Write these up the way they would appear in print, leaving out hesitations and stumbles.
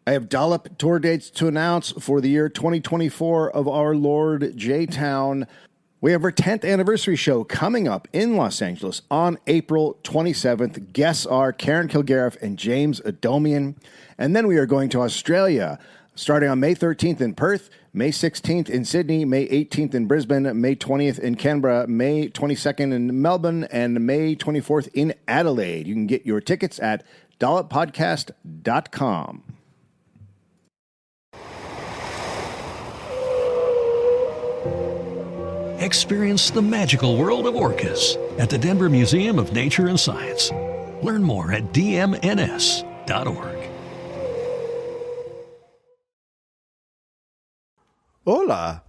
I have Dollop tour dates to announce for the year 2024 of our Lord J-Town. We have our 10th anniversary show coming up in Los Angeles on April 27th. Guests are Karen Kilgariff and James Adomian. And then we are going to Australia, starting on May 13th in Perth, May 16th in Sydney, May 18th in Brisbane, May 20th in Canberra, May 22nd in Melbourne, and May 24th in Adelaide. You can get your tickets at dolloppodcast.com. Experience the magical world of orcas at the Denver Museum of Nature and Science. Learn more at dmns.org. Hola,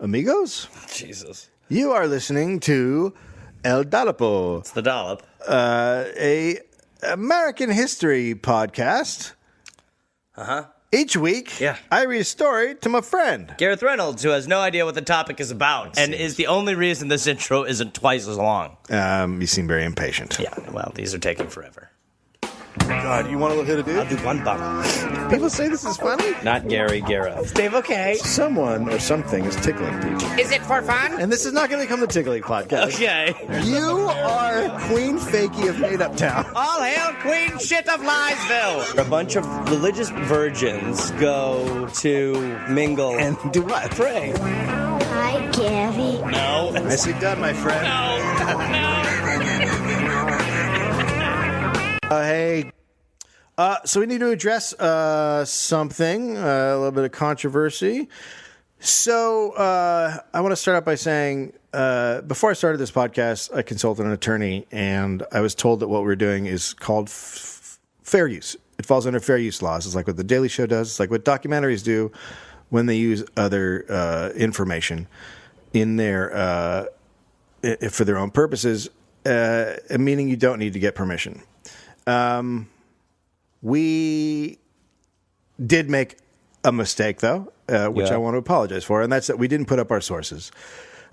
amigos. Jesus. You are listening to El Dollopo, It's the Dollop. a American history podcast. Uh-huh. Each week, Yeah. I read a story to my friend. Gareth Reynolds, who has no idea what the topic is about, and is the only reason this intro isn't twice as long. You seem very impatient. Yeah, well, these are taking forever. God, you want to hit a dude? I'll do one bottle. People say this is funny. Not Gary Gareth. Dave, okay. Someone or something is tickling people. Is it for fun? And this is not going to become the Tickling Podcast. Okay. You are Queen Fakey of Made Up Town. All hail Queen Shit of Liesville. A bunch of religious virgins go to mingle And do what? pray. Hi, Gary. No. Nicely done, my friend. No. Hey. So we need to address something, a little bit of controversy. So I want to start out by saying, before I started this podcast, I consulted an attorney, and I was told that what we're doing is called fair use. It falls under fair use laws. It's like what The Daily Show does. It's like what documentaries do when they use other information in their for their own purposes, meaning you don't need to get permission. We did make a mistake, though, which I want to apologize for, and that's that we didn't put up our sources.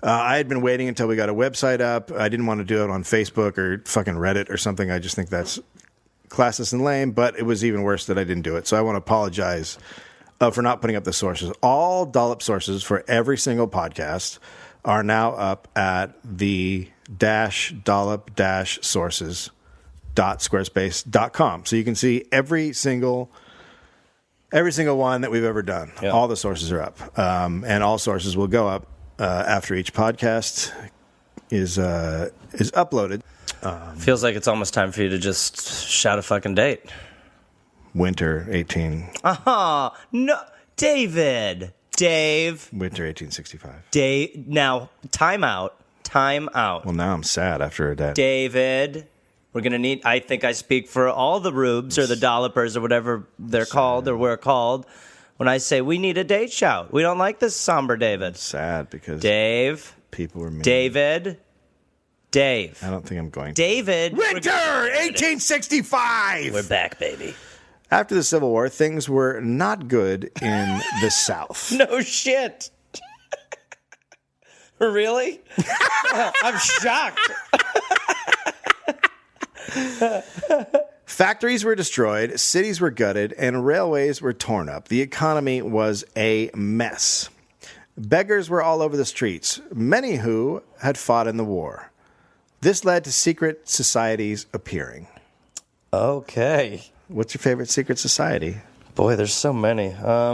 I had been waiting until we got a website up. I didn't want to do it on Facebook or fucking Reddit or something. I just think that's classist and lame, but it was even worse that I didn't do it. So I want to apologize for not putting up the sources. All Dollop sources for every single podcast are now up at the dollop-sources.squarespace.com. So you can see every single one that we've ever done. Yeah. All the sources are up. And all sources will go up after each podcast is uploaded. Feels like it's almost time for you to just shout a fucking date. Winter 18. No. David. Dave. Winter 1865. Dave. Now, time out. Well, now I'm sad after a day. David. We're going to need, I think I speak for all the rubes or the dollopers or whatever they're called or we're called. When I say we need a date shout. We don't like this somber David. Sad because Dave. people were mean. David. Dave. I don't think I'm going to. David. Winter 1865! We're back, baby. After the Civil War, things were not good in the South. No shit. Really? I'm shocked. Factories were destroyed, cities were gutted, and railways were torn up. The economy was a mess. Beggars were all over the streets, many who had fought in the war. This led to secret societies appearing. Okay. What's your favorite secret society? Boy, there's so many. I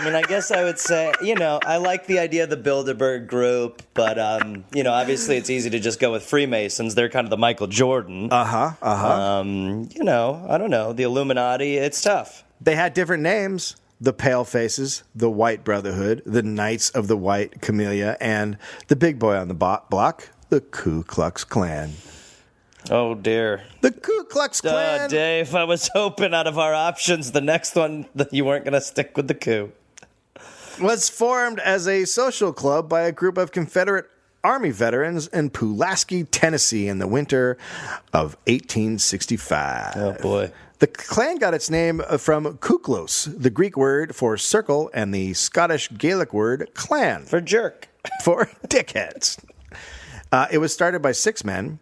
mean, I guess I would say, I like the idea of the Bilderberg group, but, obviously it's easy to just go with Freemasons. They're kind of the Michael Jordan. I don't know. The Illuminati, it's tough. They had different names. The Pale Faces, the White Brotherhood, the Knights of the White Camellia, and the big boy on the block, the Ku Klux Klan. Oh, dear. The Ku Klux Klan. Dave, I was hoping out of our options, the next one, that you weren't going to stick with the coup. Was formed as a social club by a group of Confederate Army veterans in Pulaski, Tennessee in the winter of 1865. Oh, boy. The Klan got its name from kuklos, the Greek word for circle, and the Scottish Gaelic word clan. For jerk. For dickheads. It was started by 6 men.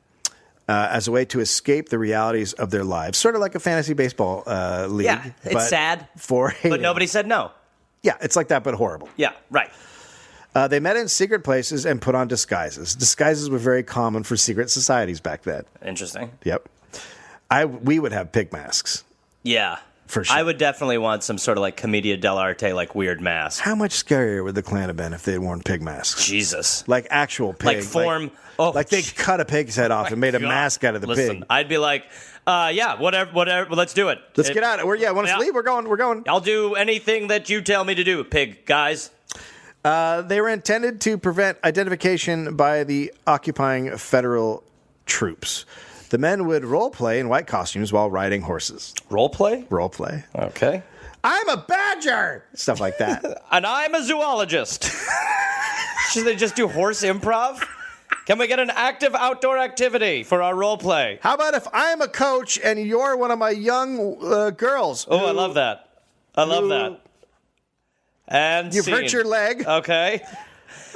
as a way to escape the realities of their lives, sort of like a fantasy baseball league. Yeah, it's but sad. But nobody said no. Yeah, it's like that, but horrible. Yeah, right. They met in secret places and put on disguises. Disguises were very common for secret societies back then. Interesting. Yep. We would have pig masks. Yeah. For sure. I would definitely want some sort of like Commedia dell'arte, like weird mask. How much scarier would the Klan have been if they had worn pig masks? Jesus. Like actual pig. Like form. Like they cut a pig's head off and made a mask out of the Listen, pig. I'd be like, yeah, whatever, let's do it. Let's get out. Want us to leave? We're going. I'll do anything that you tell me to do, pig guys. They were intended to prevent identification by the occupying federal troops. The men would role play in white costumes while riding horses. Role play? Role play. Okay. I'm a badger! Stuff like that. And I'm a zoologist. Should they just do horse improv? Can we get an active outdoor activity for our role play? How about if I'm a coach and you're one of my young girls? Oh, I love that. I love that. And you've hurt your leg. Okay.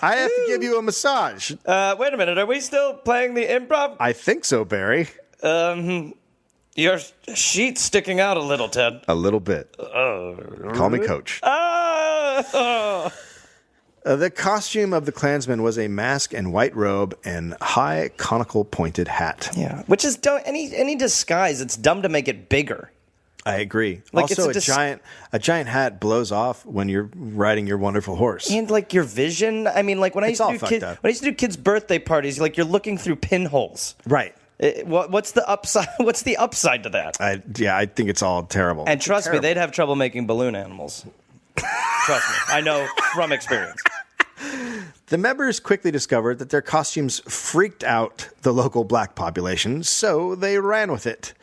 I have to give you a massage. Wait a minute. Are we still playing the improv? I think so, Barry. Your sheet's sticking out a little, Ted. A little bit. Call me coach. The costume of the Klansman was a mask and white robe and high conical pointed hat. Yeah, which is dumb. Any disguise, it's dumb to make it bigger. I agree. Like, also, it's a giant hat blows off when you're riding your wonderful horse. And like your vision. I mean, like when I used to do kids' birthday parties, like you're looking through pinholes. Right. What's the upside? What's the upside to that? I think it's all terrible. And trust me, they'd have trouble making balloon animals. Trust me, I know from experience. The members quickly discovered that their costumes freaked out the local black population, so they ran with it.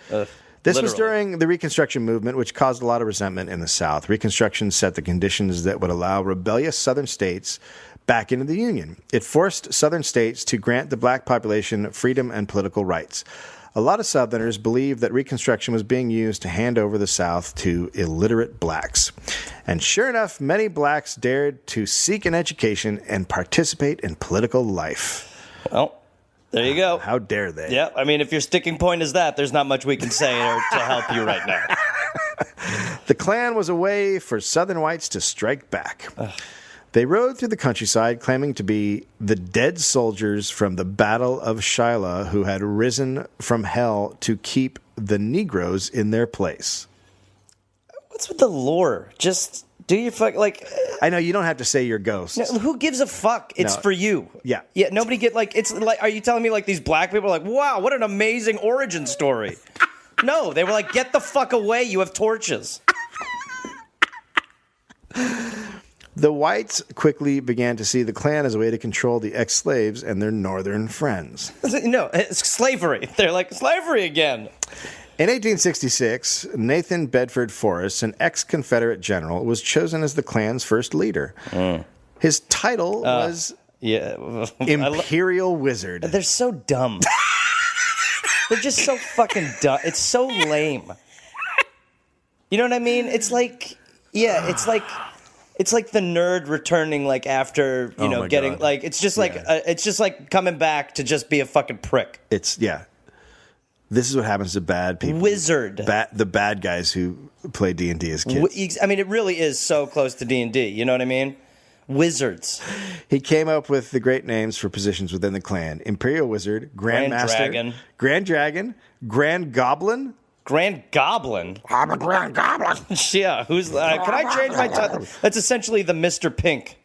This was during the Reconstruction movement, which caused a lot of resentment in the South. Reconstruction set the conditions that would allow rebellious Southern states back into the Union. It forced Southern states to grant the black population freedom and political rights. A lot of Southerners believed that Reconstruction was being used to hand over the South to illiterate blacks. And sure enough, many blacks dared to seek an education and participate in political life. Well, there you go. How dare they? Yeah, I mean, if your sticking point is that, there's not much we can say to help you right now. The Klan was a way for Southern whites to strike back. They rode through the countryside claiming to be the dead soldiers from the Battle of Shiloh who had risen from hell to keep the Negroes in their place. What's with the lore? Just do your fuck, like... I know, you don't have to say you're ghosts. No, who gives a fuck? It's for you. Yeah. Yeah, nobody get, like, it's like, are you telling me, like, these black people are like, wow, what an amazing origin story? No, they were like, get the fuck away, you have torches. The whites quickly began to see the Klan as a way to control the ex-slaves and their northern friends. No, it's slavery. They're like, slavery again. In 1866, Nathan Bedford Forrest, an ex-Confederate general, was chosen as the Klan's first leader. His title was Imperial Wizard. They're so dumb. They're just so fucking dumb. It's so lame. You know what I mean? It's like, yeah, it's like the nerd returning, like, after, you know, getting, God. Like, it's just like, it's just like coming back to just be a fucking prick. This is what happens to bad people. Wizard. The bad guys who play D&D as kids. I mean, it really is so close to D&D. You know what I mean? Wizards. He came up with the great names for positions within the Klan. Imperial Wizard, Grand Master, Dragon. Grand Dragon, Grand Goblin. Grand Goblin? I'm a Grand Goblin. Yeah, who's... can I change my title? That's essentially the Mr. Pink.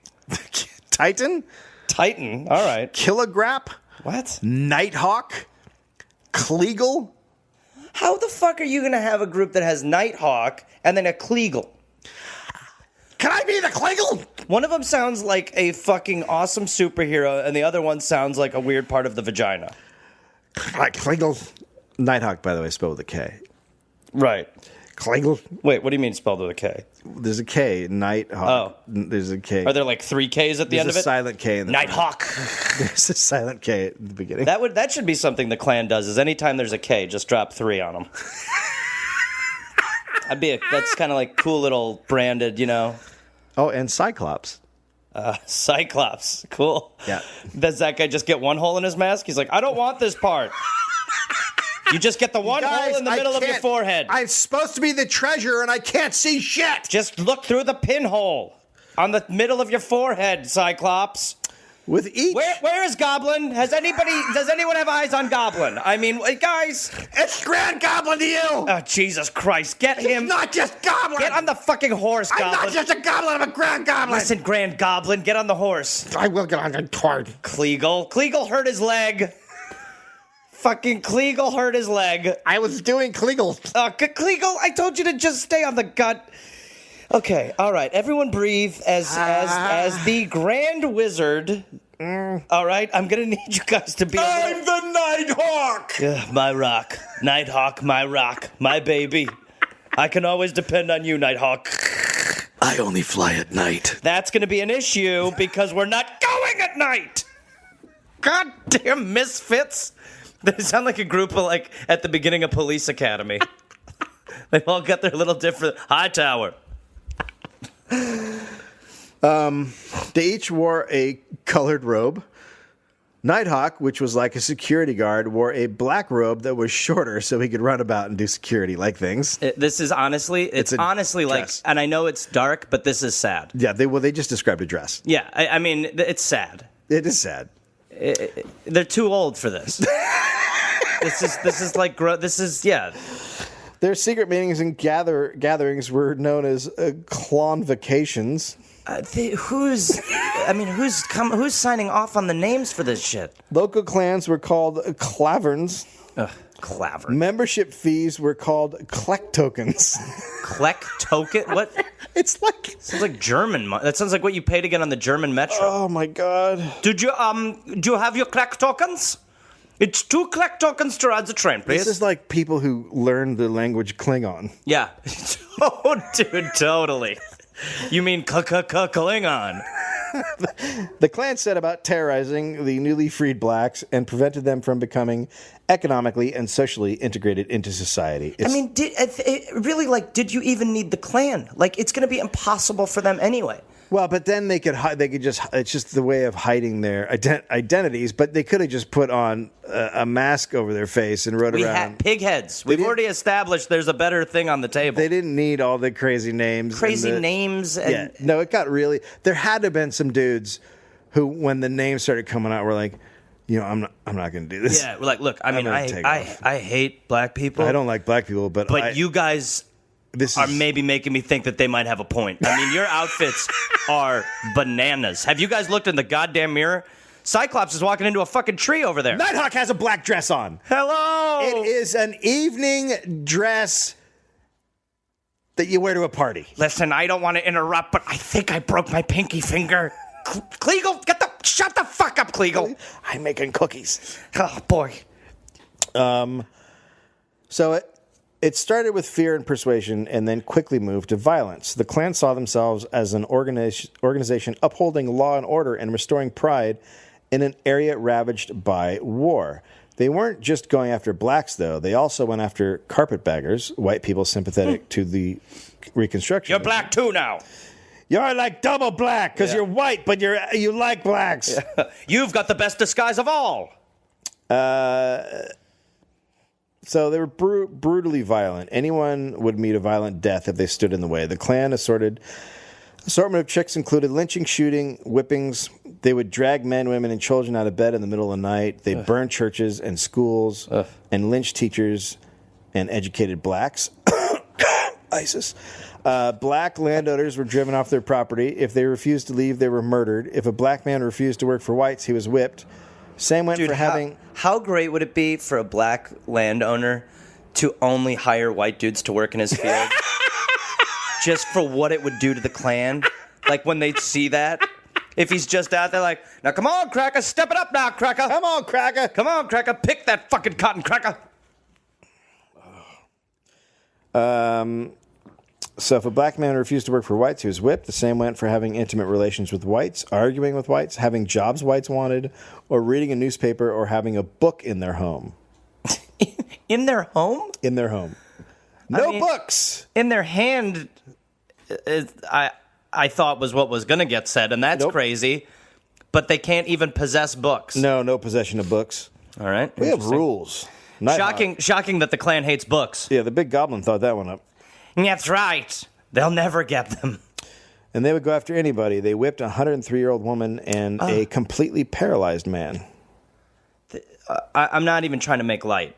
Titan? Titan, all right. Kilograp? What? Nighthawk? Kleagle? How the fuck are you going to have a group that has Nighthawk and then a Kleagle? Can I be the Kleagle? One of them sounds like a fucking awesome superhero, and the other one sounds like a weird part of the vagina. Kleagle. Nighthawk, by the way, spelled with a K. Right. Kleagle. Wait, what do you mean spelled with a K? There's a K. Nighthawk. Oh. There's a K. Are there like 3 Ks at the end of it? There's a silent K in the Nighthawk. There's a silent K at the beginning. That should be something the Klan does, is anytime there's a K, just drop 3 on them. That's kind of like cool little branded, you know. Oh, and Cyclops. Cyclops. Cool. Yeah. Does that guy just get one hole in his mask? He's like, I don't want this part. You just get the one hole in the middle of your forehead. I'm supposed to be the treasurer, and I can't see shit. Just look through the pinhole on the middle of your forehead, Cyclops. With each... Where is Goblin? Does anyone have eyes on Goblin? I mean, guys. It's Grand Goblin to you. Oh, Jesus Christ. Get him. He's not just Goblin. Get on the fucking horse, Goblin. I'm not just a Goblin. I'm a Grand Goblin. Listen, Grand Goblin, get on the horse. I will get on the card. Kleagle hurt his leg. Fucking Kleagle hurt his leg. I was doing Kleagle. Kleagle, I told you to just stay on the gut. Okay, all right. Everyone breathe as the Grand Wizard. All right, I'm gonna need you guys to be. I'm the Nighthawk. My rock, Nighthawk, my rock, my baby. I can always depend on you, Nighthawk. I only fly at night. That's gonna be an issue because we're not going at night. Goddamn misfits. They sound like a group of at the beginning of Police Academy. They've all got their little different high tower. They each wore a colored robe. Nighthawk, which was like a security guard, wore a black robe that was shorter so he could run about and do security-like things. This is honestly, it's honestly dress. and I know it's dark, but this is sad. Yeah, they just described a dress. Yeah, I mean, it's sad. It is sad. They're too old for this. This is yeah. Their secret meetings and gatherings were known as clonvacations. Who's signing off on the names for this shit? Local clans were called claverns. Clavern. Membership fees were called Kleck tokens. Kleck token? What? It's like sounds like German. That sounds like what you pay to get on the German metro. Oh my god! Do you have your Kleck tokens? It's 2 Kleck tokens to ride the train, please. This is like people who learn the language Klingon. Yeah. Oh, dude, totally. You mean Klingon? The clan set about terrorizing the newly freed blacks and prevented them from becoming economically and socially integrated into society. I mean, did you even need the clan? It's going to be impossible for them anyway. Well, but then they could just, it's just the way of hiding their identities, but they could have just put on a mask over their face and rode around. We had pig heads. We've already established there's a better thing on the table. They didn't need all the crazy names. Yeah. No, it got really, there had to have been some dudes who, when the names started coming out, were like, I'm not going to do this. Yeah, we're like, look, I mean, I hate black people. I don't like black people, but you guys are maybe making me think that they might have a point. I mean, your outfits are bananas. Have you guys looked in the goddamn mirror? Cyclops is walking into a fucking tree over there. Nighthawk has a black dress on. Hello! It is an evening dress that you wear to a party. Listen, I don't want to interrupt, but I think I broke my pinky finger. Kleagle, shut the fuck up, Kleagle. I'm making cookies. Oh, boy. So it started with fear and persuasion and then quickly moved to violence. The clan saw themselves as an organization upholding law and order and restoring pride in an area ravaged by war. They weren't just going after blacks, though. They also went after carpetbaggers, white people sympathetic to the Reconstruction. You're black, too, now. You're like double black because you're white, but you like blacks. Yeah. You've got the best disguise of all. So they were brutally violent. Anyone would meet a violent death if they stood in the way. The clan assortment of tricks included lynching, shooting, whippings. They would drag men, women, and children out of bed in the middle of the night. They burned churches and schools and lynched teachers and educated blacks. ISIS. Black landowners were driven off their property. If they refused to leave, they were murdered. If a black man refused to work for whites, he was whipped. Same went for having... How great would it be for a black landowner to only hire white dudes to work in his field? Just for what it would do to the clan? Like when they'd see that? If he's just out there like, now come on, Cracker, step it up now, Cracker. Come on, Cracker. Come on, Cracker, pick that fucking cotton, Cracker. So if a black man refused to work for whites, he was whipped. The same went for having intimate relations with whites, arguing with whites, having jobs whites wanted, or reading a newspaper or having a book in their home. In their home? In their home. No books! In their hand, I thought was what was going to get said, and that's crazy. But they can't even possess books. No possession of books. All right. We have rules. Shocking that the Klan hates books. Yeah, the big goblin thought that one up. That's right. They'll never get them. And they would go after anybody. They whipped a 103-year-old woman and a completely paralyzed man. I'm not even trying to make light,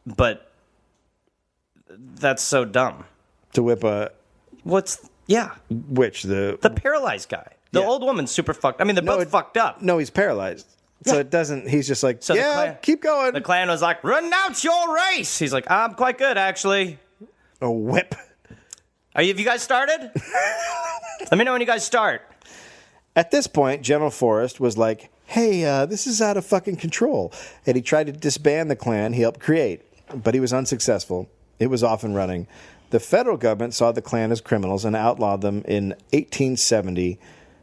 but that's so dumb. To whip a... Which? The paralyzed guy. The old woman's super fucked. I mean, they're both fucked up. No, he's paralyzed. So it doesn't... He's just like, keep going. The Klan was like, renounce your race. He's like, I'm quite good, actually. A whip. Have you guys started? Let me know when you guys start. At this point, General Forrest was like, hey, this is out of fucking control. And he tried to disband the Klan he helped create. But he was unsuccessful. It was off and running. The federal government saw the Klan as criminals and outlawed them in 1870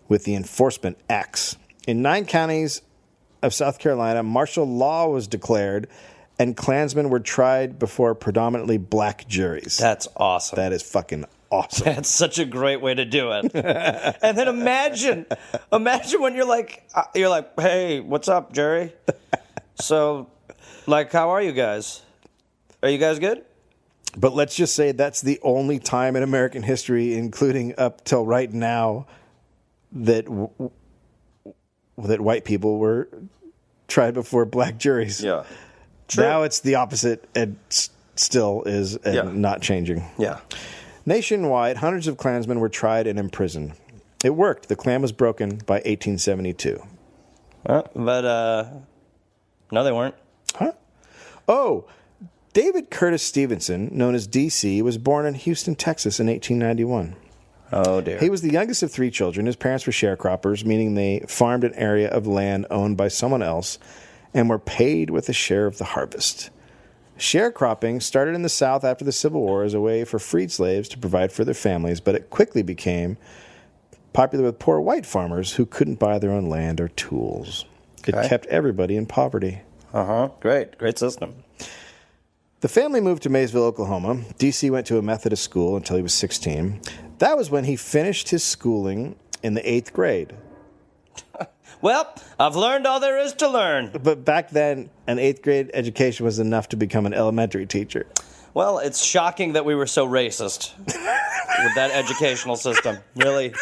with the Enforcement Acts. In 9 counties of South Carolina, martial law was declared, and Klansmen were tried before predominantly black juries. That's awesome. That is fucking awesome. That's such a great way to do it. And then imagine when you're like, hey, what's up, Jerry? So, like, how are you guys? Are you guys good? But let's just say that's the only time in American history, including up till right now, that white people were tried before black juries. Yeah. True. Now it's the opposite, and still is not changing. Yeah. Nationwide, hundreds of Klansmen were tried and imprisoned. It worked. The Klan was broken by 1872. But no, they weren't. Huh? Oh, David Curtis Stephenson, known as DC, was born in Houston, Texas in 1891. Oh, dear. He was the youngest of 3 children. His parents were sharecroppers, meaning they farmed an area of land owned by someone else and were paid with a share of the harvest. Sharecropping started in the South after the Civil War as a way for freed slaves to provide for their families, but it quickly became popular with poor white farmers who couldn't buy their own land or tools. It kept everybody in poverty. Great system. The family moved to Maysville, Oklahoma. DC went to a Methodist school until he was 16. That was when he finished his schooling in the 8th grade. Well, I've learned all there is to learn. But back then, an 8th grade education was enough to become an elementary teacher. Well, it's shocking that we were so racist with that educational system. Really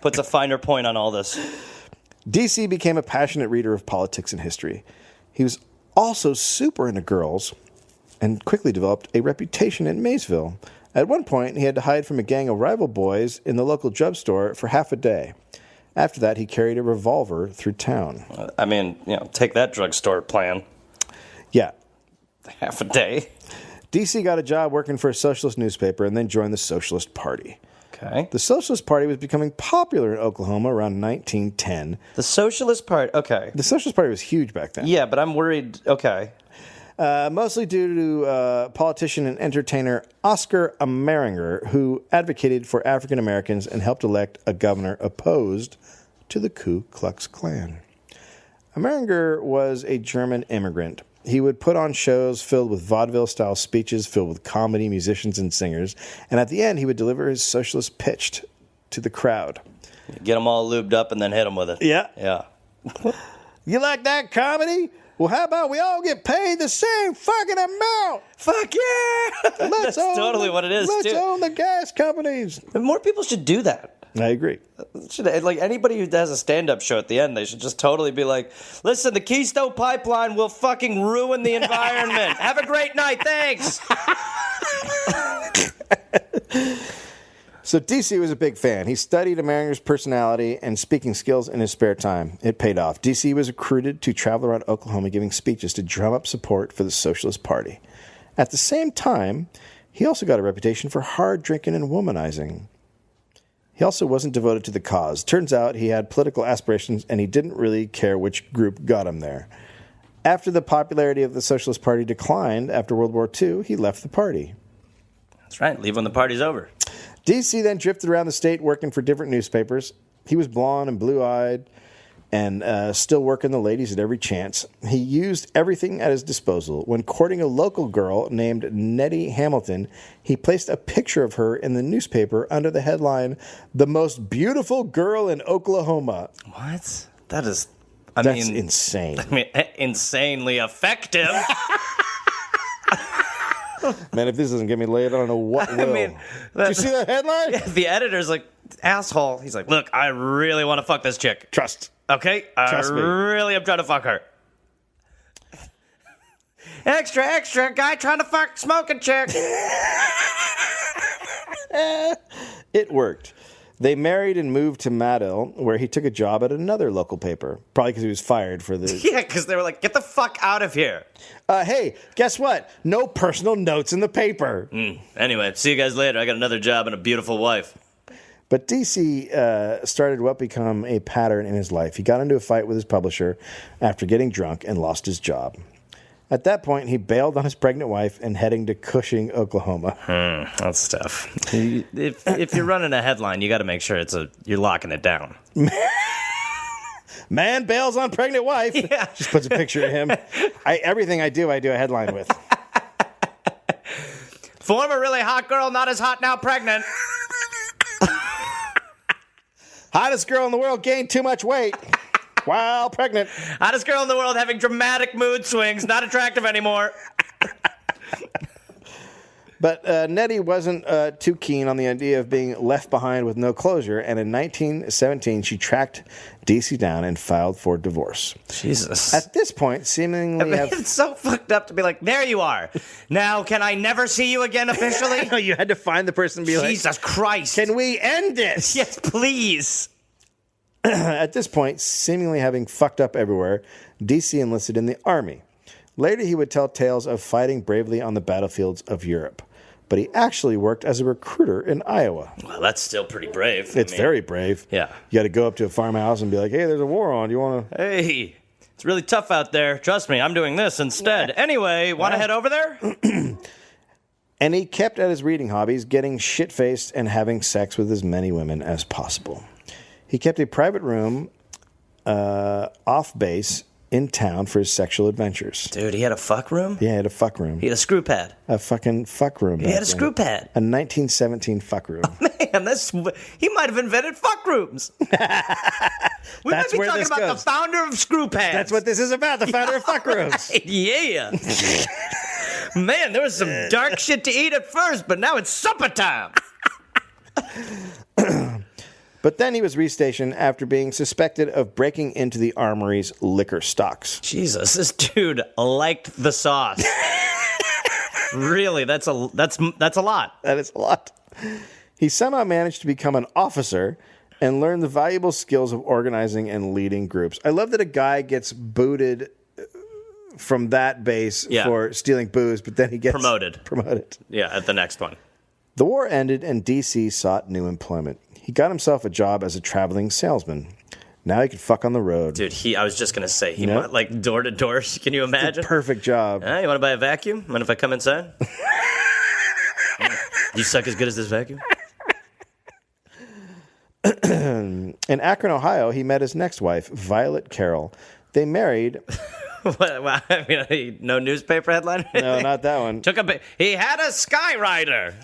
puts a finer point on all this. DC became a passionate reader of politics and history. He was also super into girls and quickly developed a reputation in Maysville. At one point, he had to hide from a gang of rival boys in the local drugstore for half a day. After that, he carried a revolver through town. I mean, take that drugstore plan. Yeah. Half a day. DC got a job working for a socialist newspaper and then joined the Socialist Party. Okay. The Socialist Party was becoming popular in Oklahoma around 1910. The Socialist Party, okay. The Socialist Party was huge back then. Yeah, but I'm worried, okay. Mostly due to politician and entertainer Oscar Ameringer, who advocated for African Americans and helped elect a governor opposed to the Ku Klux Klan. Ameringer was a German immigrant. He would put on shows filled with vaudeville-style speeches filled with comedy, musicians, and singers, and at the end he would deliver his socialist pitch to the crowd. Get them all lubed up and then hit them with it. Yeah. Yeah. You like that comedy? Well, how about we all get paid the same fucking amount? Fuck yeah! That's totally what it is, let's too. own the gas companies. More people should do that. I agree. Like, anybody who has a stand-up show at the end, they should just totally be like, listen, the Keystone Pipeline will fucking ruin the environment. Have a great night. Thanks. So DC was a big fan. He studied Ameringer's personality and speaking skills in his spare time. It paid off. DC was recruited to travel around Oklahoma giving speeches to drum up support for the Socialist Party. At the same time, he also got a reputation for hard drinking and womanizing. He also wasn't devoted to the cause. Turns out he had political aspirations and he didn't really care which group got him there. After the popularity of the Socialist Party declined after World War II, he left the party. That's right. Leave when the party's over. DC then drifted around the state working for different newspapers. He was blonde and blue-eyed and still working the ladies at every chance. He used everything at his disposal. When courting a local girl named Nettie Hamilton, he placed a picture of her in the newspaper under the headline, "The Most Beautiful Girl in Oklahoma." What? That's insane. I mean, insanely effective. Man, if this doesn't get me laid, I don't know what will. mean, Did you see that headline? The editor's like, asshole. He's like, look, I really want to fuck this chick. Trust. Okay? Trust me. Really am trying to fuck her. Extra, extra, guy trying to fuck smoking chick. It worked. They married and moved to Madil, where he took a job at another local paper. Probably because he was fired for the... Yeah, because they were like, get the fuck out of here. Hey, guess what? No personal notes in the paper. Anyway, see you guys later. I got another job and a beautiful wife. But DC started what became a pattern in his life. He got into a fight with his publisher after getting drunk and lost his job. At that point, he bailed on his pregnant wife and heading to Cushing, Oklahoma. That's tough. If you're running a headline, you got to make sure you're locking it down. Man bails on pregnant wife. Yeah. Just puts a picture of him. Everything I do a headline with. Former really hot girl, not as hot now, pregnant. Hottest girl in the world gained too much weight while pregnant. Hottest girl in the world having dramatic mood swings, not attractive anymore. But Nettie wasn't too keen on the idea of being left behind with no closure, and in 1917, she tracked DC down and filed for divorce. Jesus. At this point, seemingly... It's so fucked up to be like, there you are. Now, can I never see you again officially? No, you had to find the person and be like... Jesus Christ. Can we end this? Yes, please. At this point, seemingly having fucked up everywhere, DC enlisted in the army. Later, he would tell tales of fighting bravely on the battlefields of Europe. But he actually worked as a recruiter in Iowa. Well, that's still pretty brave. It's very brave. Yeah. You got to go up to a farmhouse and be like, hey, there's a war on. Do you want to... Hey, it's really tough out there. Trust me, I'm doing this instead. Yeah. Anyway, want to head over there? And he kept at his reading hobbies, getting shit-faced and having sex with as many women as possible. He kept a private room off base in town for his sexual adventures. Dude, he had a fuck room? Yeah, he had a fuck room. He had a screw pad. A fucking fuck room. He had a screw pad. A 1917 fuck room. Oh, man, he might have invented fuck rooms. We might be talking about the founder of screw pads. That's what this is about, the founder of fuck rooms. Yeah. Man, there was some dark shit to eat at first, but now it's supper time. But then he was restationed after being suspected of breaking into the armory's liquor stocks. Jesus, this dude liked the sauce. Really, that's a lot. That is a lot. He somehow managed to become an officer and learn the valuable skills of organizing and leading groups. I love that a guy gets booted from that base for stealing booze, but then he gets promoted. Yeah, at the next one. The war ended and DC sought new employment. He got himself a job as a traveling salesman. Now he could fuck on the road. Dude, I was just going to say, he went like door to door. Can you imagine? It's a perfect job. You want to buy a vacuum? Mind if I come inside? You suck as good as this vacuum? In Akron, Ohio, he met his next wife, Violet Carroll. They married... Well, I mean, no newspaper headline? No, not that one. He had a Skyrider.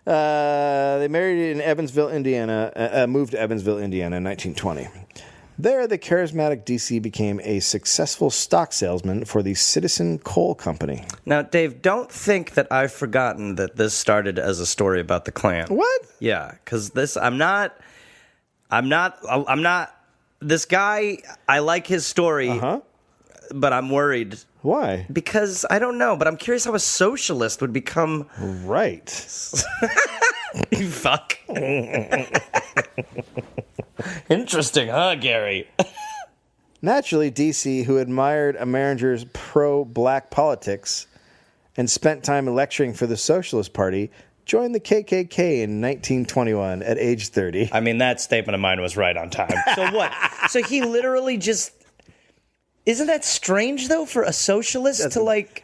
They married in Evansville, Indiana, moved to Evansville, Indiana in 1920. There, the charismatic DC became a successful stock salesman for the Citizen Coal Company. Now, Dave, don't think that I've forgotten that this started as a story about the Klan. What? Yeah, because this guy, I like his story, but I'm worried. Why? Because, I don't know, but I'm curious how a socialist would become... Right. You fuck. Interesting, huh, Gary? Naturally, DC, who admired Ameringers' pro-black politics and spent time lecturing for the Socialist Party, joined the KKK in 1921 at age 30. I mean, that statement of mine was right on time. So what? So he literally just... Isn't that strange, though, for a socialist to, like...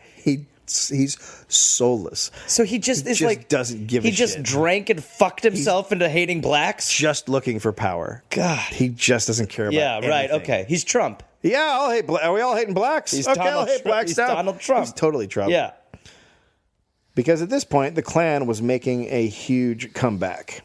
He's soulless. So he just doesn't give a shit. He just drank and fucked himself into hating blacks? Just looking for power. God. He just doesn't care about anything. Right, okay. He's Trump. Yeah, are we all hating blacks? He's okay, Donald I'll hate blacks He's now. Donald Trump. He's totally Trump. Yeah. Because at this point, the Klan was making a huge comeback.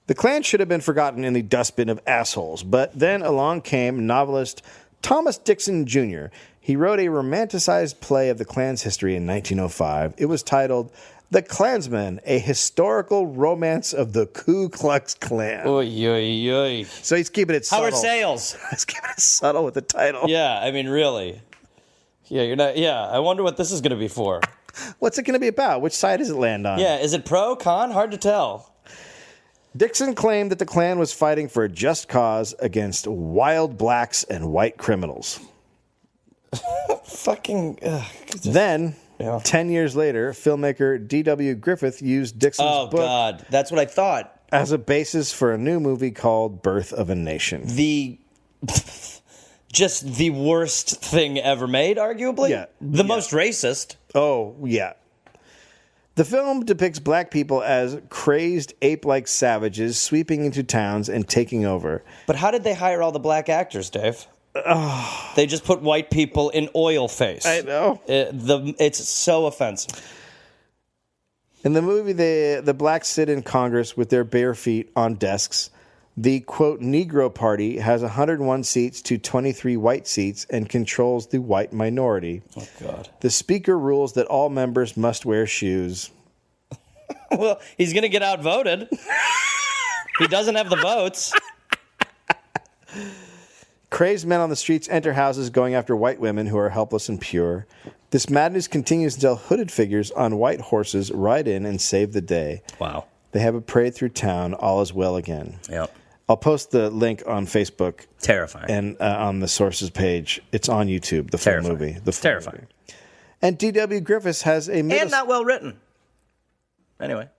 The Klan should have been forgotten in the dustbin of assholes, but then along came novelist Thomas Dixon Jr. He wrote a romanticized play of the Klan's history in 1905. It was titled The Klansman, a historical romance of the Ku Klux Klan. Oy, oy, oy. So he's keeping it subtle. How are sales? He's keeping it subtle with the title. Yeah, I mean, really. Yeah, you're not. Yeah, I wonder what this is going to be for. What's it going to be about? Which side does it land on? Yeah, is it pro, con? Hard to tell. Dixon claimed that the Klan was fighting for a just cause against wild blacks and white criminals. Fucking. Then, Yeah. 10 years later, filmmaker D.W. Griffith used Dixon's Oh, book God. That's what I thought. as a basis for a new movie called Birth of a Nation. Just the worst thing ever made, arguably. Yeah. The most racist. Oh, yeah. The film depicts black people as crazed ape-like savages sweeping into towns and taking over. But how did they hire all the black actors, Dave? They just put white people in oil face. I know. It's so offensive. In the movie, the blacks sit in Congress with their bare feet on desks. The, quote, Negro Party has 101 seats to 23 white seats and controls the white minority. Oh, God. The speaker rules that all members must wear shoes. Well, he's going to get outvoted. He doesn't have the votes. Crazed men on the streets enter houses going after white women who are helpless and pure. This madness continues until hooded figures on white horses ride in and save the day. Wow. They have a parade through town. All is well again. Yep. I'll post the link on Facebook. Terrifying. And on the sources page. It's on YouTube, the full Terrifying. movie. The full Terrifying. movie. And D.W. Griffiths has a middle And not well written. Anyway.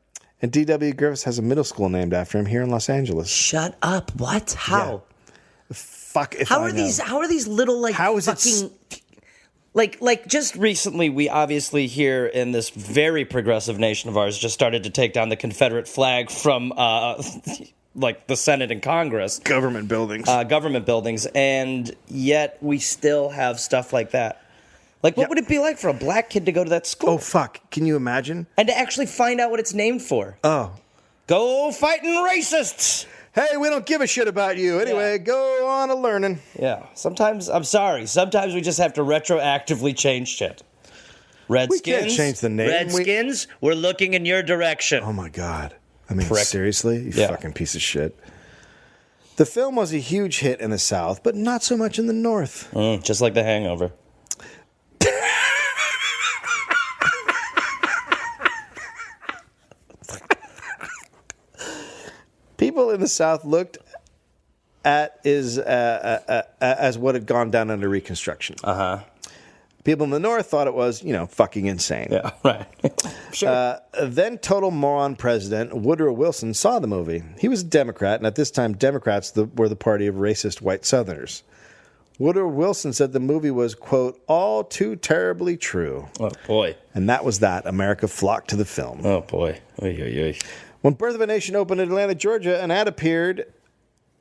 And D.W. Griffiths has a middle school named after him here in Los Angeles. Shut up. What? How? Fuck if How I are know. these little, like, How is it fucking... Like just recently, we obviously here in this very progressive nation of ours just started to take down the Confederate flag from, like, the Senate and Congress. Government buildings. Government buildings, and yet we still have stuff like that. Like, what would it be like for a black kid to go to that school? Oh, fuck. Can you imagine? And to actually find out what it's named for. Oh. Go fighting racists! Hey, we don't give a shit about you. Anyway, go on a learning. Yeah. Sometimes we just have to retroactively change shit. Redskins. We can't change the name. Redskins, we're looking in your direction. Oh, my God. I mean, Prick. seriously? You Yeah. fucking piece of shit. The film was a huge hit in the South, but not so much in the North. Just like The Hangover. People in the South looked at as what had gone down under Reconstruction. Uh-huh. People in the North thought it was, fucking insane. Yeah, right. Sure. Then total moron president Woodrow Wilson saw the movie. He was a Democrat, and at this time, Democrats were the party of racist white Southerners. Woodrow Wilson said the movie was, quote, all too terribly true. Oh, boy. And that was that. America flocked to the film. Oh, boy. Oy, oy, oy. When Birth of a Nation opened in Atlanta, Georgia, an ad appeared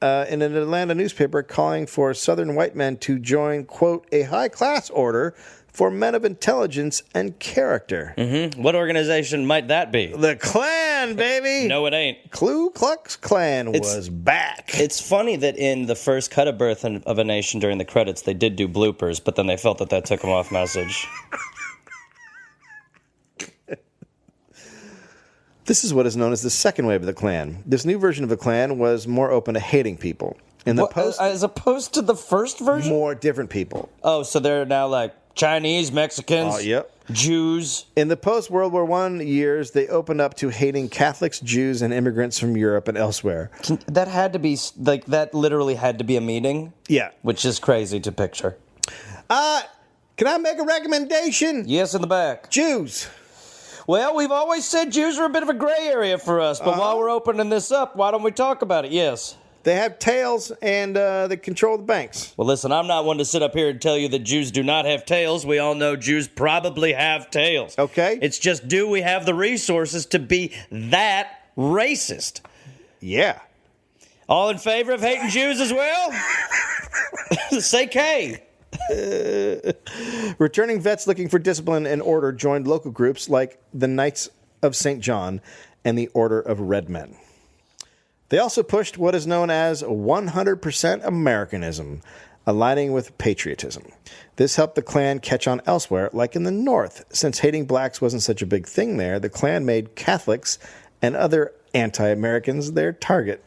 in an Atlanta newspaper calling for Southern white men to join, quote, a high-class order for men of intelligence and character. Mm-hmm. What organization might that be? The Klan, baby! No, it ain't. Ku Klux Klan was back. It's funny that in the first cut of Birth of a Nation during the credits, they did do bloopers, but then they felt that took them off message. This is what is known as the second wave of the Klan. This new version of the Klan was more open to hating people. In the As opposed to the first version? more different people. Oh, so they're now like Chinese, Mexicans, Oh, yep. Jews. In the post-World War I years, they opened up to hating Catholics, Jews, and immigrants from Europe and elsewhere. That had to be, like, that literally had to be a meeting. Yeah. Which is crazy to picture. Can I make a recommendation? Yes, in the back. Jews. Well, we've always said Jews are a bit of a gray area for us, but while we're opening this up, why don't we talk about it? Yes. They have tails, and they control the banks. Well, listen, I'm not one to sit up here and tell you that Jews do not have tails. We all know Jews probably have tails. Okay. It's just, do we have the resources to be that racist? Yeah. All in favor of hating Jews as well? Say K. Returning vets looking for discipline and order joined local groups like the Knights of St. John and the Order of Red Men. They also pushed what is known as 100% Americanism, aligning with patriotism. This helped the Klan catch on elsewhere, like in the North. Since hating blacks wasn't such a big thing there, the Klan made Catholics and other anti-Americans their target.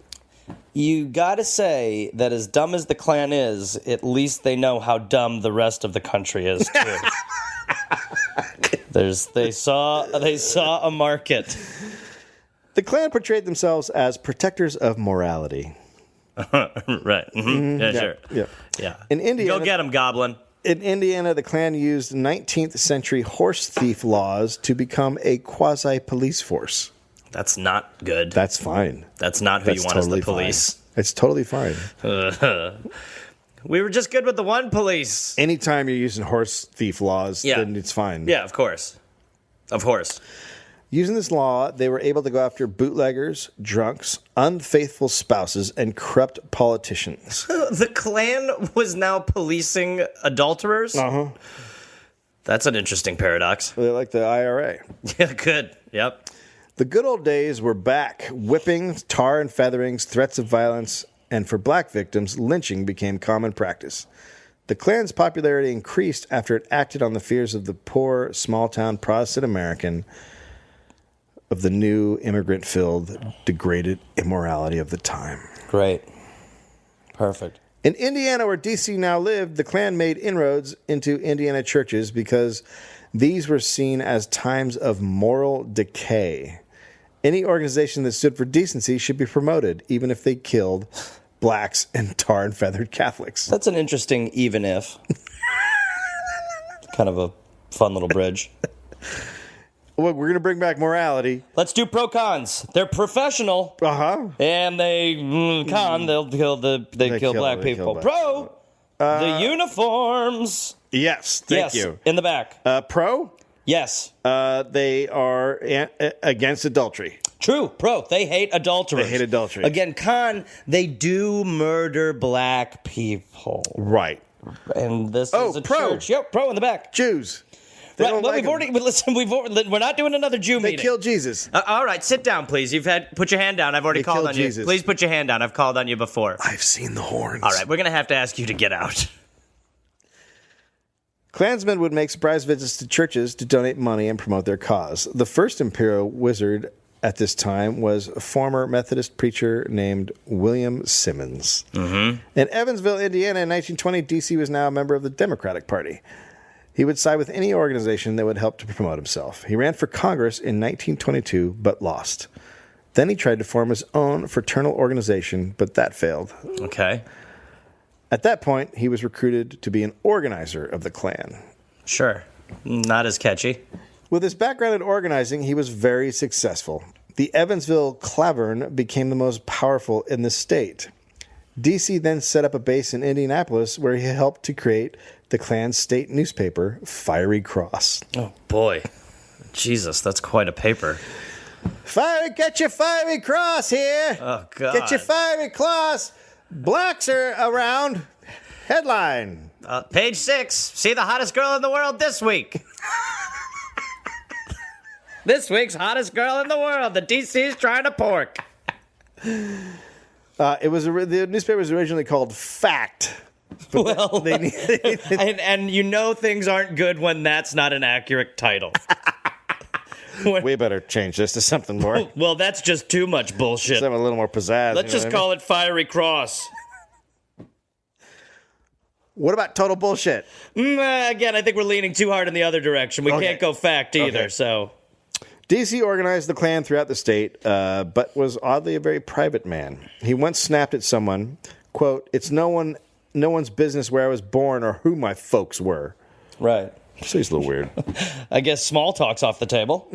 You gotta say that as dumb as the Klan is, at least they know how dumb the rest of the country is too. They saw a market. The Klan portrayed themselves as protectors of morality. Right. Mm-hmm. Yeah, sure. Yeah. Yeah. In Indiana, go get him, Goblin. In Indiana, the Klan used 19th century horse thief laws to become a quasi-police force. That's not good. That's fine. That's not who you want totally as the police. Fine. It's totally fine. We were just good with the one police. Anytime you're using horse thief laws, then it's fine. Yeah, of course. Of course. Using this law, they were able to go after bootleggers, drunks, unfaithful spouses, and corrupt politicians. The Klan was now policing adulterers? Uh-huh. That's an interesting paradox. They're like the IRA. Yeah, good. Yep. The good old days were back. Whippings, tar and featherings, threats of violence, and for black victims, lynching became common practice. The Klan's popularity increased after it acted on the fears of the poor, small-town Protestant American of the new immigrant-filled, degraded immorality of the time. Great. Perfect. In Indiana, where D.C. now lived, the Klan made inroads into Indiana churches because these were seen as times of moral decay. Any organization that stood for decency should be promoted, even if they killed blacks and tar and feathered Catholics. That's an interesting even if. Kind of a fun little bridge. Well, we're going to bring back morality. Let's do pro cons. They're professional. Uh-huh. And they'll kill black people. Pro, the uniforms. Yes, thank you. In the back. Pro? Yes. They are against adultery. True. Pro, they hate adulterers. They hate adultery. Again, con, they do murder black people. Right. And this is a pro. church. Yep, pro in the back. Jews. They Right, don't well, like we're not doing another Jew They meeting. killed Jesus. All right, sit down, please. Put your hand down. I've already They called killed on Jesus. you. Please put your hand down. I've called on you before. I've seen the horns. All right, we're going to have to ask you to get out. Klansmen would make surprise visits to churches to donate money and promote their cause. The first imperial wizard at this time was a former Methodist preacher named William Simmons. Mm-hmm. In Evansville, Indiana, in 1920, D.C. was now a member of the Democratic Party. He would side with any organization that would help to promote himself. He ran for Congress in 1922, but lost. Then he tried to form his own fraternal organization, but that failed. Okay. At that point, he was recruited to be an organizer of the Klan. Sure. Not as catchy. With his background in organizing, he was very successful. The Evansville Clavern became the most powerful in the state. D.C. then set up a base in Indianapolis where he helped to create the Klan's state newspaper, Fiery Cross. Oh, boy. Jesus, that's quite a paper. Get your Fiery Cross here. Oh, God. Get your Fiery Cross. Blacks are around. Headline. Page 6. See the hottest girl in the world this week. This week's hottest girl in the world. The DC's trying to pork. The newspaper was originally called Fact. Well, and you know things aren't good when that's not an accurate title. We better change this to something more. Well, that's just too much bullshit. Something a little more pizzazz. Let's just call it Fiery Cross. What about total bullshit? Again, I think we're leaning too hard in the other direction. We can't go fact either, Okay. so... D.C. organized the Klan throughout the state, but was oddly a very private man. He once snapped at someone, quote, "It's no one's business where I was born or who my folks were." Right. So he's a little weird. I guess small talk's off the table.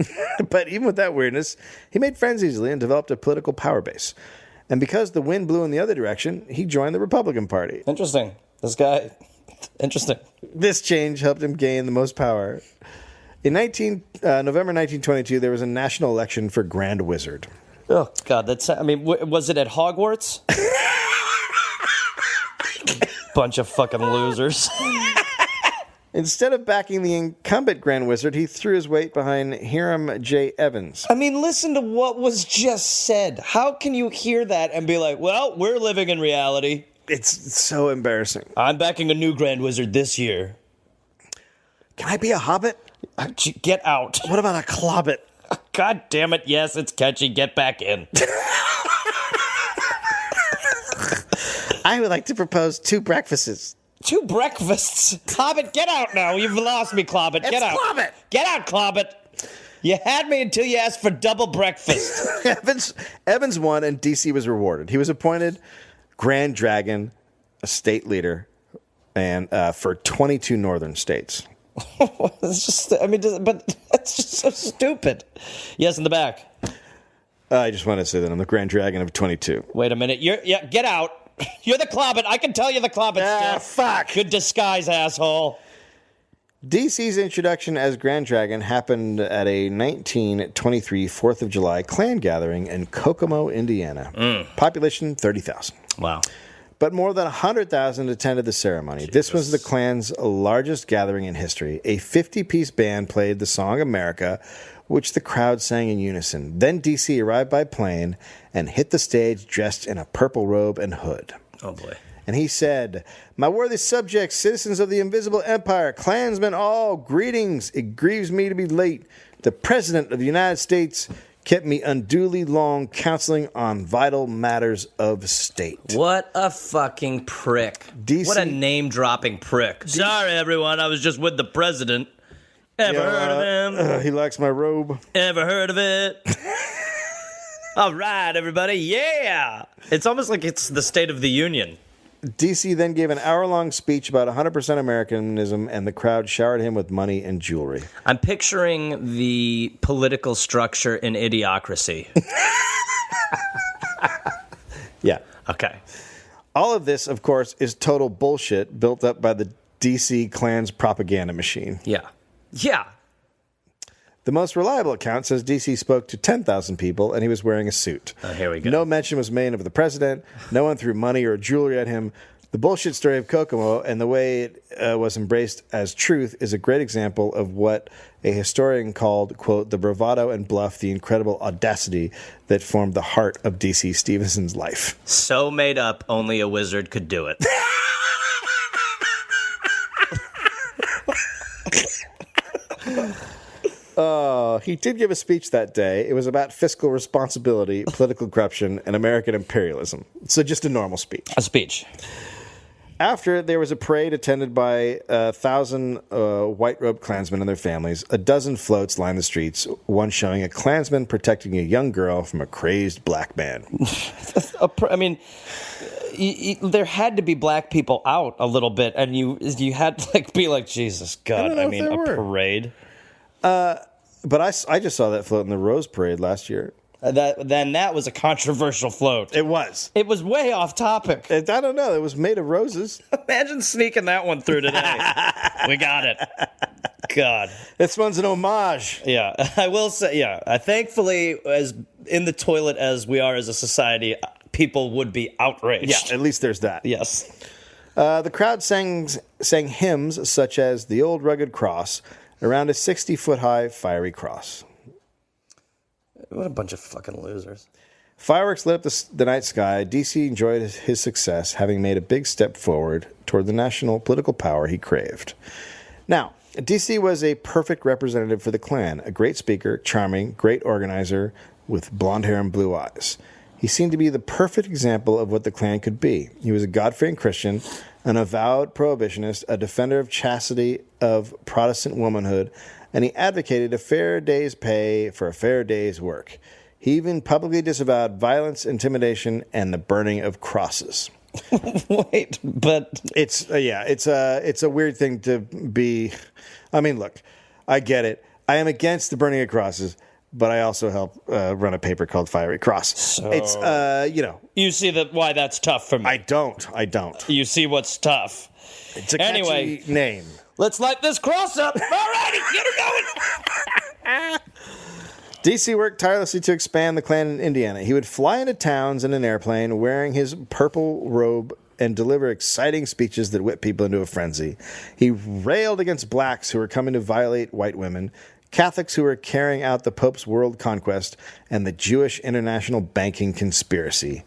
But even with that weirdness, he made friends easily and developed a political power base. And because the wind blew in the other direction, he joined the Republican Party. Interesting. This guy, interesting. This change helped him gain the most power. In November 1922, there was a national election for Grand Wizard. Oh, God, was it at Hogwarts? Bunch of fucking losers. Instead of backing the incumbent Grand Wizard, he threw his weight behind Hiram J. Evans. I mean, listen to what was just said. How can you hear that and be like, well, we're living in reality? It's so embarrassing. I'm backing a new Grand Wizard this year. Can I be a hobbit? Get out. What about a clobbit? God damn it. Yes, it's catchy. Get back in. I would like to propose 2 breakfasts. 2 breakfasts. Clobbit, get out now. You've lost me, Clobbit. Get out. Clobbit. Get out, Clobbit. You had me until you asked for double breakfast. Evans won, and DC was rewarded. He was appointed Grand Dragon, a state leader, and for 22 northern states. It's just, but that's just so stupid. Yes, in the back. I just wanted to say that I'm the Grand Dragon of 22. Wait a minute. Get out. You're the Clobbit. I can tell you the Clobbit still. Fuck. Good disguise, asshole. DC's introduction as Grand Dragon happened at a 1923 4th of July clan gathering in Kokomo, Indiana. Population 30,000. Wow. But more than 100,000 attended the ceremony. Jesus. This was the clan's largest gathering in history. A 50-piece band played the song America, which the crowd sang in unison. Then DC arrived by plane and hit the stage dressed in a purple robe and hood. Oh, boy. And he said, "My worthy subjects, citizens of the invisible empire, clansmen all, greetings. It grieves me to be late. The President of the United States kept me unduly long counseling on vital matters of state." What a fucking prick. DC What a name-dropping prick. Sorry, everyone. I was just with the president. Ever heard of him? He likes my robe. Ever heard of it? All right, everybody. Yeah. It's almost like it's the State of the Union. DC then gave an hour-long speech about 100% Americanism, and the crowd showered him with money and jewelry. I'm picturing the political structure in Idiocracy. Yeah. Okay. All of this, of course, is total bullshit built up by the DC Klan's propaganda machine. Yeah. Yeah. The most reliable account says DC spoke to 10,000 people, and he was wearing a suit. Oh, here we go. No mention was made of the president. No one threw money or jewelry at him. The bullshit story of Kokomo and the way it was embraced as truth is a great example of what a historian called, quote, the bravado and bluff, the incredible audacity that formed the heart of DC Stephenson's life. So made up, only a wizard could do it. He did give a speech that day. It was about fiscal responsibility, political corruption, and American imperialism. So just a normal speech. A speech. After, there was a parade attended by 1,000 white-robed Klansmen and their families. A dozen floats lined the streets, one showing a Klansman protecting a young girl from a crazed black man. I mean, there had to be black people out a little bit, and you had to be like, Jesus God, I mean, a parade. But I just saw that float in the Rose Parade last year. That was a controversial float. It was. It was way off topic. I don't know. It was made of roses. Imagine sneaking that one through today. We got it. God. This one's an homage. Yeah, I will say, yeah. Thankfully, as in the toilet as we are as a society, people would be outraged. Yeah, at least there's that. Yes. The crowd sang hymns such as The Old Rugged Cross around a 60-foot-high fiery cross. What a bunch of fucking losers. Fireworks lit up the night sky. DC enjoyed his success, having made a big step forward toward the national political power he craved. Now, DC was a perfect representative for the Klan, a great speaker, charming, great organizer, with blonde hair and blue eyes. He seemed to be the perfect example of what the Klan could be. He was a God-fearing Christian, an avowed prohibitionist, a defender of chastity, of Protestant womanhood, and he advocated a fair day's pay for a fair day's work. He even publicly disavowed violence, intimidation, and the burning of crosses. Wait, but it's a weird thing to be. I mean, look, I get it. I am against the burning of crosses, but I also help run a paper called Fiery Cross. So, it's you see why that's tough for me. I don't. You see what's tough. It's a catchy name. Let's light this cross up. All righty, get her going. DC worked tirelessly to expand the Klan in Indiana. He would fly into towns in an airplane wearing his purple robe and deliver exciting speeches that whipped people into a frenzy. He railed against blacks who were coming to violate white women, Catholics who were carrying out the Pope's world conquest, and the Jewish international banking conspiracy.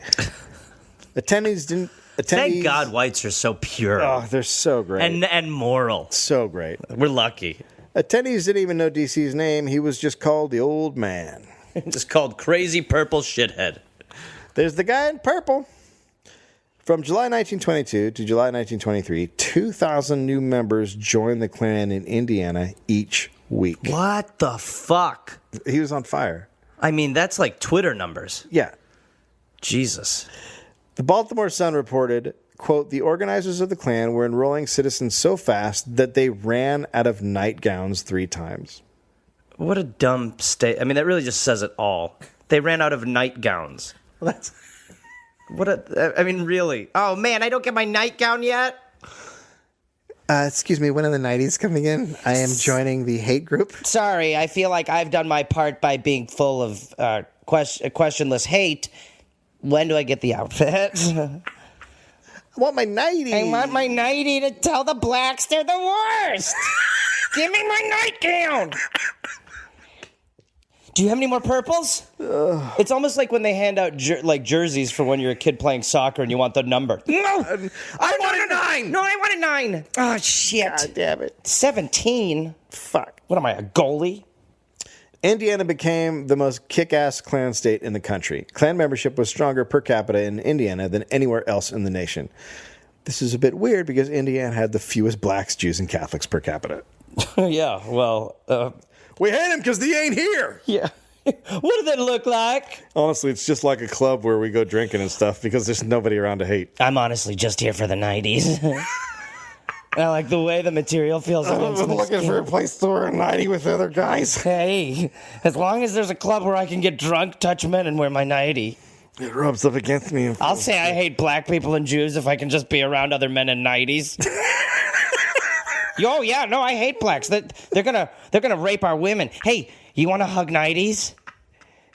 Attendees Thank God whites are so pure Oh, they're so great. and moral. So great. We're lucky. Attendees didn't even know DC's name. He was just called the Old Man. Just called Crazy Purple Shithead. There's the guy in purple. From July 1922 to July 1923, 2,000 new members joined the Klan in Indiana each week. What the fuck? He was on fire. I mean, that's like Twitter numbers. Yeah. Jesus. The Baltimore Sun reported, quote, the organizers of the Klan were enrolling citizens so fast that they ran out of nightgowns 3 times. What a dumb state. I mean, that really just says it all. They ran out of nightgowns. Well, that's... I mean, really. Oh, man, I don't get my nightgown yet? Excuse me, when are the 90s coming in? I am joining the hate group. Sorry, I feel like I've done my part by being full of questionless hate. When do I get the outfit? I want my 90s. I want my nightie to tell the blacks they're the worst. Give me my nightgown. Do you have any more purples? It's almost like when they hand out jerseys for when you're a kid playing soccer and you want the number. No, I want a 9. No, I want a 9. Oh, shit. God damn it. 17? Fuck. What am I, a goalie? Indiana became the most kick-ass Klan state in the country. Klan membership was stronger per capita in Indiana than anywhere else in the nation. This is a bit weird because Indiana had the fewest blacks, Jews, and Catholics per capita. Yeah, well... we hate them because they ain't here. Yeah. What do they look like? Honestly, it's just like a club where we go drinking and stuff because there's nobody around to hate. I'm honestly just here for the 90s. I like the way the material feels. I'm looking for a place to wear a 90 with other guys. Hey, as long as there's a club where I can get drunk, touch men, and wear my 90. It rubs up against me. I'll say I hate black people and Jews if I can just be around other men in 90s. Oh yeah, no, I hate blacks. They're gonna rape our women. Hey, you want to hug 90s?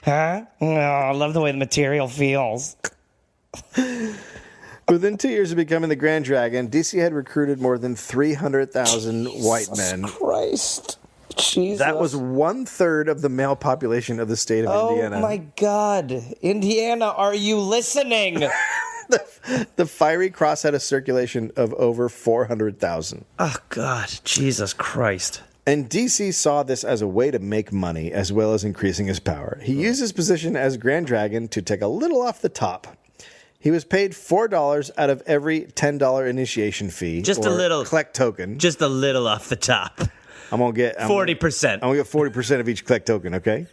Huh? Oh, I love the way the material feels. Within 2 years of becoming the Grand Dragon, DC had recruited more than 300,000 white men. Christ. Jesus. That was 1/3 of the male population of the state of Indiana. Oh my God. Indiana, are you listening? The Fiery Cross had a circulation of over 400,000. Oh God, Jesus Christ. And DC saw this as a way to make money as well as increasing his power. He used his position as Grand Dragon to take a little off the top. He was paid $4 out of every $10 initiation fee. Just a little. Collect token. Just a little off the top. I'm going to get 40%. I'm going to get 40% of each collect token, okay?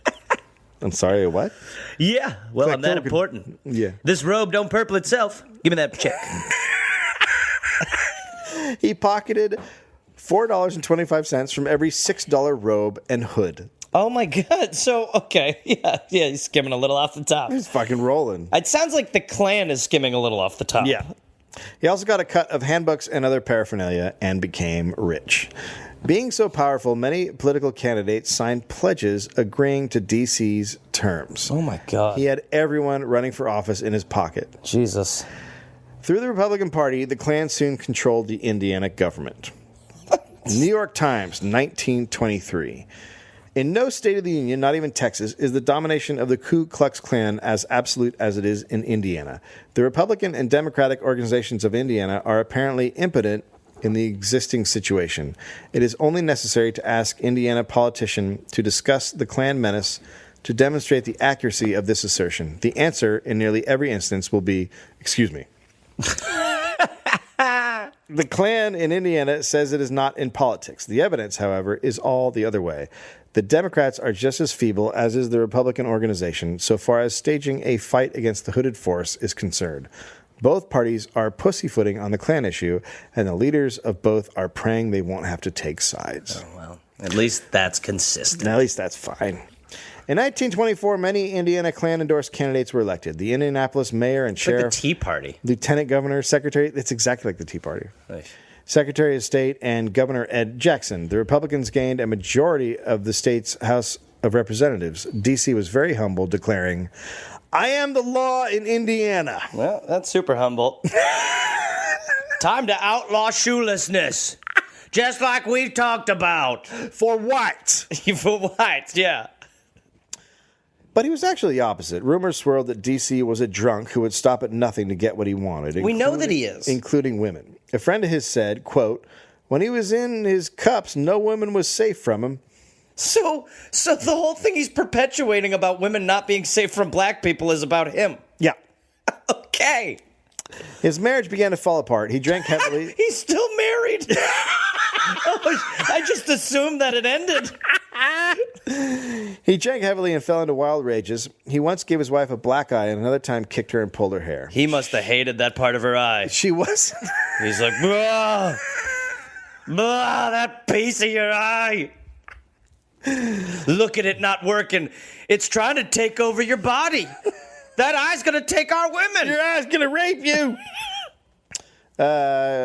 I'm sorry, what? Yeah, well, Collect I'm that token. important. Yeah. This robe don't purple itself. Give me that check. He pocketed $4.25 from every $6 robe and hood. Oh my God. So, okay. Yeah, he's skimming a little off the top. He's fucking rolling. It sounds like the Klan is skimming a little off the top. Yeah. He also got a cut of handbooks and other paraphernalia and became rich. Being so powerful, many political candidates signed pledges agreeing to DC's terms. Oh my God. He had everyone running for office in his pocket. Jesus. Through the Republican Party, the Klan soon controlled the Indiana government. New York Times, 1923. In no state of the Union, not even Texas, is the domination of the Ku Klux Klan as absolute as it is in Indiana. The Republican and Democratic organizations of Indiana are apparently impotent in the existing situation. It is only necessary to ask Indiana politicians to discuss the Klan menace to demonstrate the accuracy of this assertion. The answer, in nearly every instance, will be, excuse me. The Klan in Indiana says it is not in politics. The evidence, however, is all the other way. The Democrats are just as feeble as is the Republican organization so far as staging a fight against the hooded force is concerned. Both parties are pussyfooting on the Klan issue, and the leaders of both are praying they won't have to take sides. Oh, well, at least that's consistent. At least that's fine. In 1924, many Indiana Klan-endorsed candidates were elected. The Indianapolis mayor and sheriff, like the Tea Party, lieutenant governor, secretary. It's exactly like the Tea Party. Nice. Secretary of State and Governor Ed Jackson. The Republicans gained a majority of the state's House of Representatives. D.C. was very humble, declaring, "I am the law in Indiana." Well, that's super humble. Time to outlaw shoelessness. Just like we talked about. For what? For what? Yeah. But he was actually the opposite. Rumors swirled that DC was a drunk who would stop at nothing to get what he wanted. We know that he is. Including women. A friend of his said, quote, when he was in his cups, no woman was safe from him. So the whole thing he's perpetuating about women not being safe from black people is about him. Yeah. Okay. His marriage began to fall apart. He drank heavily. He's still married. I just assumed that it ended. He drank heavily and fell into wild rages. He once gave his wife a black eye and another time kicked her and pulled her hair. He must have hated that part of her eye. She was. He's like, blah, that piece of your eye. Look at it not working. It's trying to take over your body. That eye's going to take our women. Your eye's going to rape you.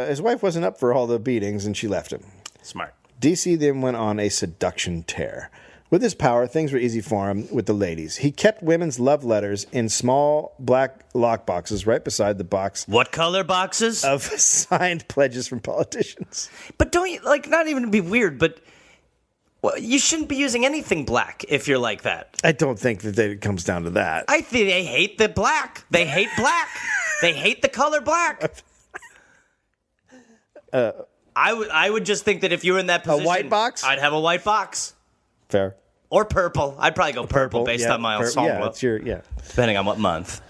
His wife wasn't up for all the beatings, and she left him. Smart. DC then went on a seduction tear. With his power, things were easy for him with the ladies. He kept women's love letters in small black lock boxes right beside the box What color boxes? of signed pledges from politicians. But don't you, like, not even to be weird, but well, you shouldn't be using anything black if you're like that. I don't think that it comes down to that. I think they hate the black. They hate black. They hate the color black. I would just think that if you were in that position, white box? I'd have a white box. Fair. Or purple. I'd probably go purple based on my ensemble. Yeah, it's your, yeah. Depending on what month.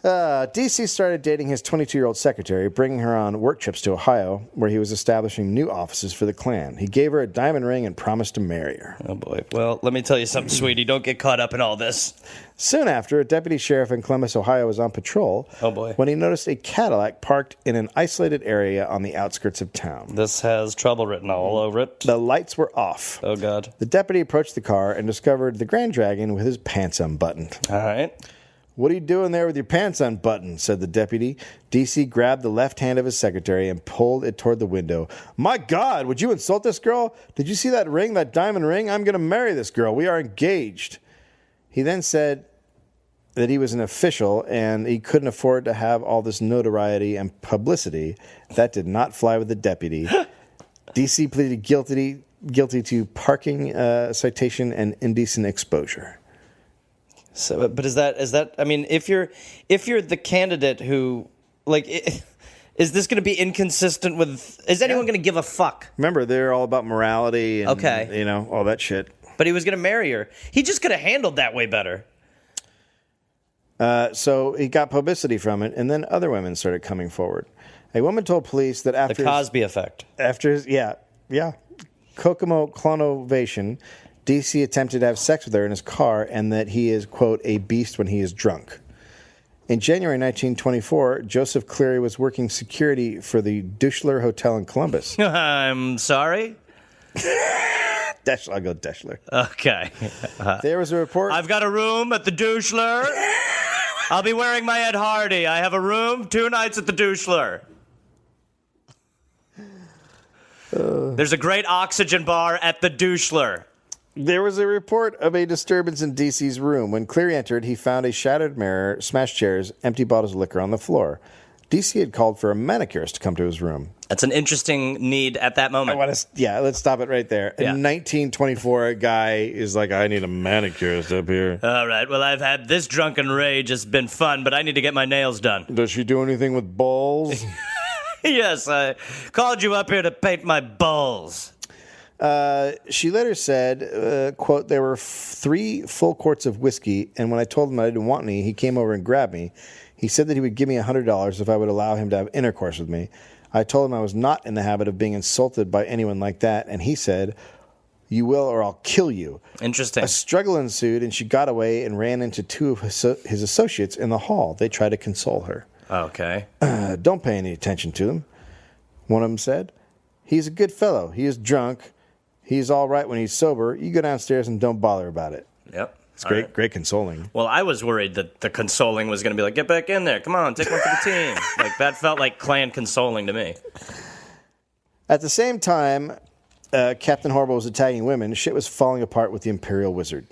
DC started dating his 22-year-old secretary, bringing her on work trips to Ohio, where he was establishing new offices for the Klan. He gave her a diamond ring and promised to marry her. Oh, boy. Well, let me tell you something, sweetie. Don't get caught up in all this. Soon after, a deputy sheriff in Columbus, Ohio, was on patrol when he noticed a Cadillac parked in an isolated area on the outskirts of town. This has trouble written all over it. The lights were off. Oh, God. The deputy approached the car and discovered the Grand Dragon with his pants unbuttoned. All right. What are you doing there with your pants unbuttoned? Said the deputy. DC grabbed the left hand of his secretary and pulled it toward the window. My God, would you insult this girl? Did you see that ring, that diamond ring? I'm going to marry this girl. We are engaged. He then said that he was an official and he couldn't afford to have all this notoriety and publicity. That did not fly with the deputy. DC pleaded guilty to parking citation and indecent exposure. So, but is that? I mean, if you're the candidate who, like, is this going to be inconsistent with? Is anyone going to give a fuck? Remember, they're all about morality and okay, you know, all that shit. But he was going to marry her. He just could have handled that way better. So he got publicity from it, and then other women started coming forward. A woman told police that after the Cosby effect. After his Kokomo clonovation, DC attempted to have sex with her in his car, and that he is, quote, a beast when he is drunk. In January 1924, Joseph Cleary was working security for the Duschler Hotel in Columbus. I'm sorry? I'll go Deschler. Okay. There was a report. I've got a room at the Duschler. I'll be wearing my Ed Hardy. I have a room 2 nights at the Duschler. There's a great oxygen bar at the Duschler. There was a report of a disturbance in DC's room. When Cleary entered, he found a shattered mirror, smashed chairs, empty bottles of liquor on the floor. DC had called for a manicurist to come to his room. That's an interesting need at that moment. Let's stop it right there. Yeah. In 1924, a guy is like, I need a manicurist up here. All right, well, I've had this drunken rage. It's been fun, but I need to get my nails done. Does she do anything with balls? Yes, I called you up here to paint my balls. She later said, quote, there were 3 full quarts of whiskey, and when I told him I didn't want any, he came over and grabbed me. He said that he would give me $100 if I would allow him to have intercourse with me. I told him I was not in the habit of being insulted by anyone like that, and he said, you will or I'll kill you. Interesting. A struggle ensued, and she got away and ran into 2 of his associates in the hall. They tried to console her. Okay. Don't pay any attention to them, one of them said. He's a good fellow. He is drunk. He's all right when he's sober. You go downstairs and don't bother about it. Yep. It's great, great consoling. Well, I was worried that the consoling was going to be like, get back in there. Come on, take one for the team. Like, that felt like Klan consoling to me. At the same time, Captain Horrible was attacking women. Shit was falling apart with the Imperial Wizard.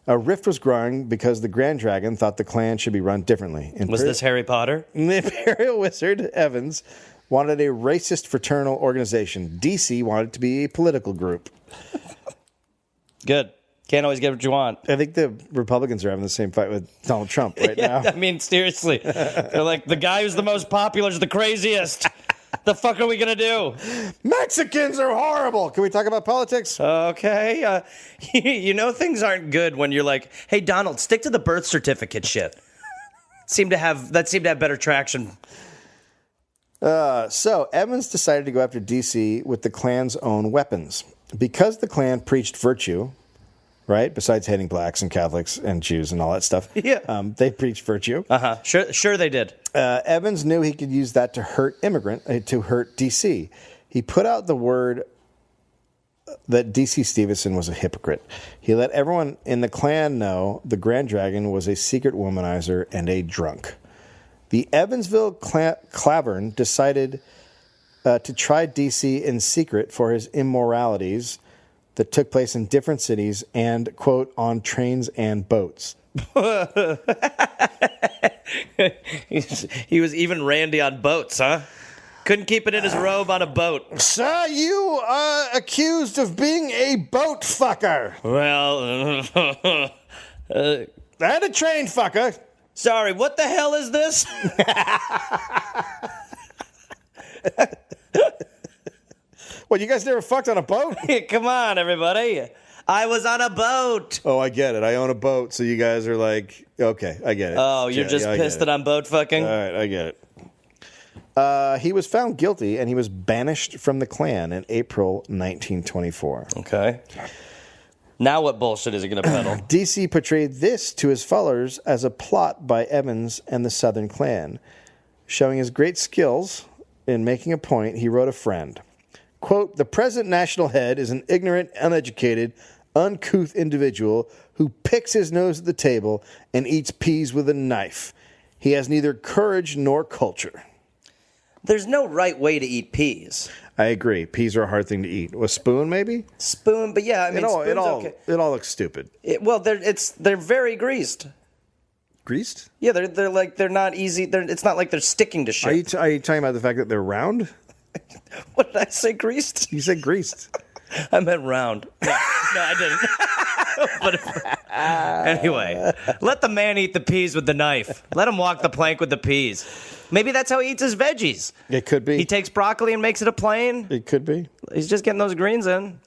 A rift was growing because the Grand Dragon thought the Klan should be run differently. Was this Harry Potter? The Imperial Wizard, Evans, wanted a racist fraternal organization. DC wanted it to be a political group. Good. Can't always get what you want. I think the Republicans are having the same fight with Donald Trump right now. I mean, seriously. They're like, the guy who's the most popular is the craziest. The fuck are we going to do? Mexicans are horrible. Can we talk about politics? Okay. You know things aren't good when you're like, hey, Donald, stick to the birth certificate shit. Seemed to have better traction. So Evans decided to go after D.C. with the Klan's own weapons. Because the Klan preached virtue, right, besides hating blacks and Catholics and Jews and all that stuff, they preached virtue. Sure they did. Evans knew he could use that to hurt D.C. He put out the word that D.C. Stephenson was a hypocrite. He let everyone in the Klan know the Grand Dragon was a secret womanizer and a drunk. The Evansville Clavern decided to try D.C. in secret for his immoralities that took place in different cities and, quote, on trains and boats. He was even randy on boats, huh? Couldn't keep it in his robe on a boat. Sir, you are accused of being a boat fucker. Well, And a train fucker. sorry, what the hell is this? What, you guys never fucked on a boat? Come on, everybody. I was on a boat. Oh, I get it. I own a boat, so you guys are like, okay, I get it. Oh, you're just pissed that I'm boat fucking? All right, I get it. He was found guilty, and he was banished from the Klan in April 1924. Okay. Now what bullshit is he going to peddle? D.C. portrayed this to his followers as a plot by Evans and the Southern Klan. Showing his great skills in making a point, he wrote a friend, quote, "The present national head is an ignorant, uneducated, uncouth individual who picks his nose at the table and eats peas with a knife. He has neither courage nor culture." There's no right way to eat peas. I agree. Peas are a hard thing to eat. A spoon, maybe? Spoon, but yeah, I mean, spoon's okay. It all looks stupid. They're very greased. Greased? Yeah, they're not easy. It's not like they're sticking to shit. Are you talking about the fact that they're round? What did I say? Greased? You said greased. I meant round. No, I didn't. But anyway, let the man eat the peas with the knife. Let him walk the plank with the peas. Maybe that's how he eats his veggies. It could be. He takes broccoli and makes it a plain. It could be. He's just getting those greens in.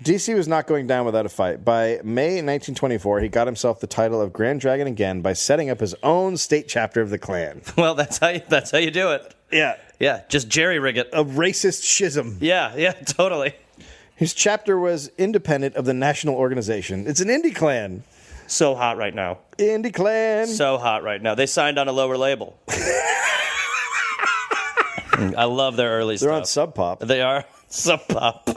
D.C. was not going down without a fight. By May 1924, he got himself the title of Grand Dragon again by setting up his own state chapter of the Klan. Well, that's how you do it. Yeah, just jerry-rig it. A racist schism. Yeah, totally. His chapter was independent of the national organization. It's an indie clan. So hot right now. Indie clan. So hot right now. They signed on a lower label. I love their early stuff. They're on Sub Pop. They are Sub Pop.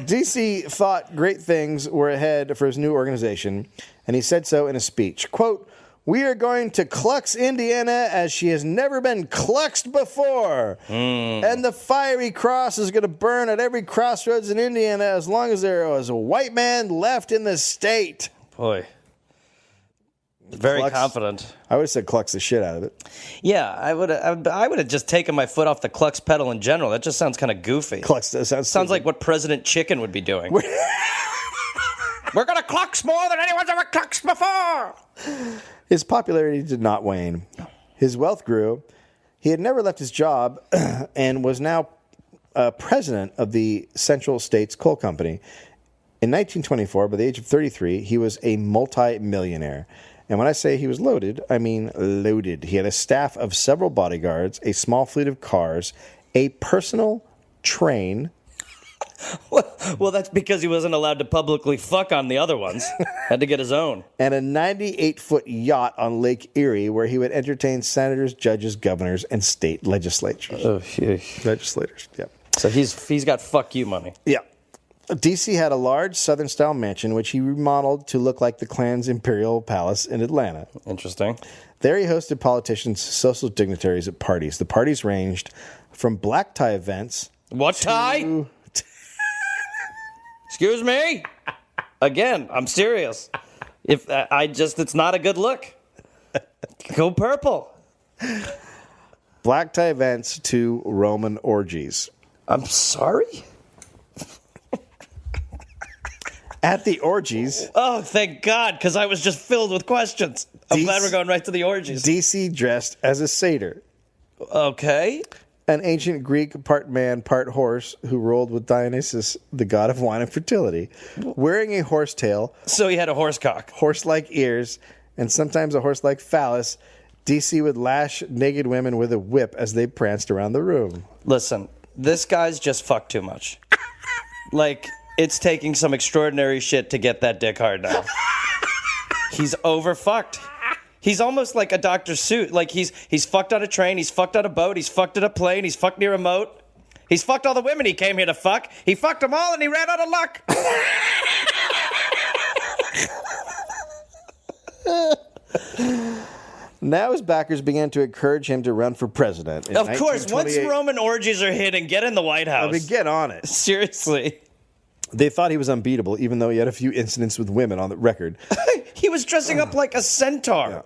D.C. thought great things were ahead for his new organization, and he said so in a speech. Quote, "We are going to clux Indiana as she has never been cluxed before. And the fiery cross is going to burn at every crossroads in Indiana as long as there is a white man left in the state." Boy. Very Clux. Confident. I would have said clux the shit out of it. Yeah, I would have just taken my foot off the clux pedal in general. That just sounds kind of goofy. Clux sounds like what President Chicken would be doing. We're going to clux more than anyone's ever cluxed before. His popularity did not wane. His wealth grew. He had never left his job and was now president of the Central States Coal Company. In 1924, by the age of 33, he was a multi-millionaire. And when I say he was loaded, I mean loaded. He had a staff of several bodyguards, a small fleet of cars, a personal train. Well, that's because he wasn't allowed to publicly fuck on the other ones. Had to get his own. And a 98-foot yacht on Lake Erie where he would entertain senators, judges, governors, and state legislatures. Oh, sheesh. Legislators, yeah. So he's got fuck you money. Yeah. D.C. had a large Southern-style mansion, which he remodeled to look like the Klan's Imperial Palace in Atlanta. Interesting. There he hosted politicians, social dignitaries at parties. The parties ranged from black tie events. What tie? Excuse me? Again, I'm serious. It's not a good look. Go purple. Black tie events to Roman orgies. I'm sorry? At the orgies, Oh, thank God, because I was just filled with questions. I'm glad we're going right to the orgies. DC dressed as a satyr, Okay. an ancient Greek part man, part horse who rolled with Dionysus, the god of wine and fertility, wearing a horse tail, So he had a horse cock. horse-like ears, and sometimes a horse-like phallus. DC would lash naked women with a whip as they pranced around the room. Listen, this guy's just fucked too much. Like, it's taking some extraordinary shit to get that dick hard now. He's overfucked. He's almost like a Dr. Seuss. Like, he's fucked on a train, he's fucked on a boat, he's fucked in a plane, he's fucked near a moat. He's fucked all the women he came here to fuck. He fucked them all and he ran out of luck. Now his backers began to encourage him to run for president. In Of course, once 1928. Roman orgies are hit and get in the White House. I mean, get on it. Seriously. They thought he was unbeatable, even though he had a few incidents with women on the record. He was dressing up like a centaur.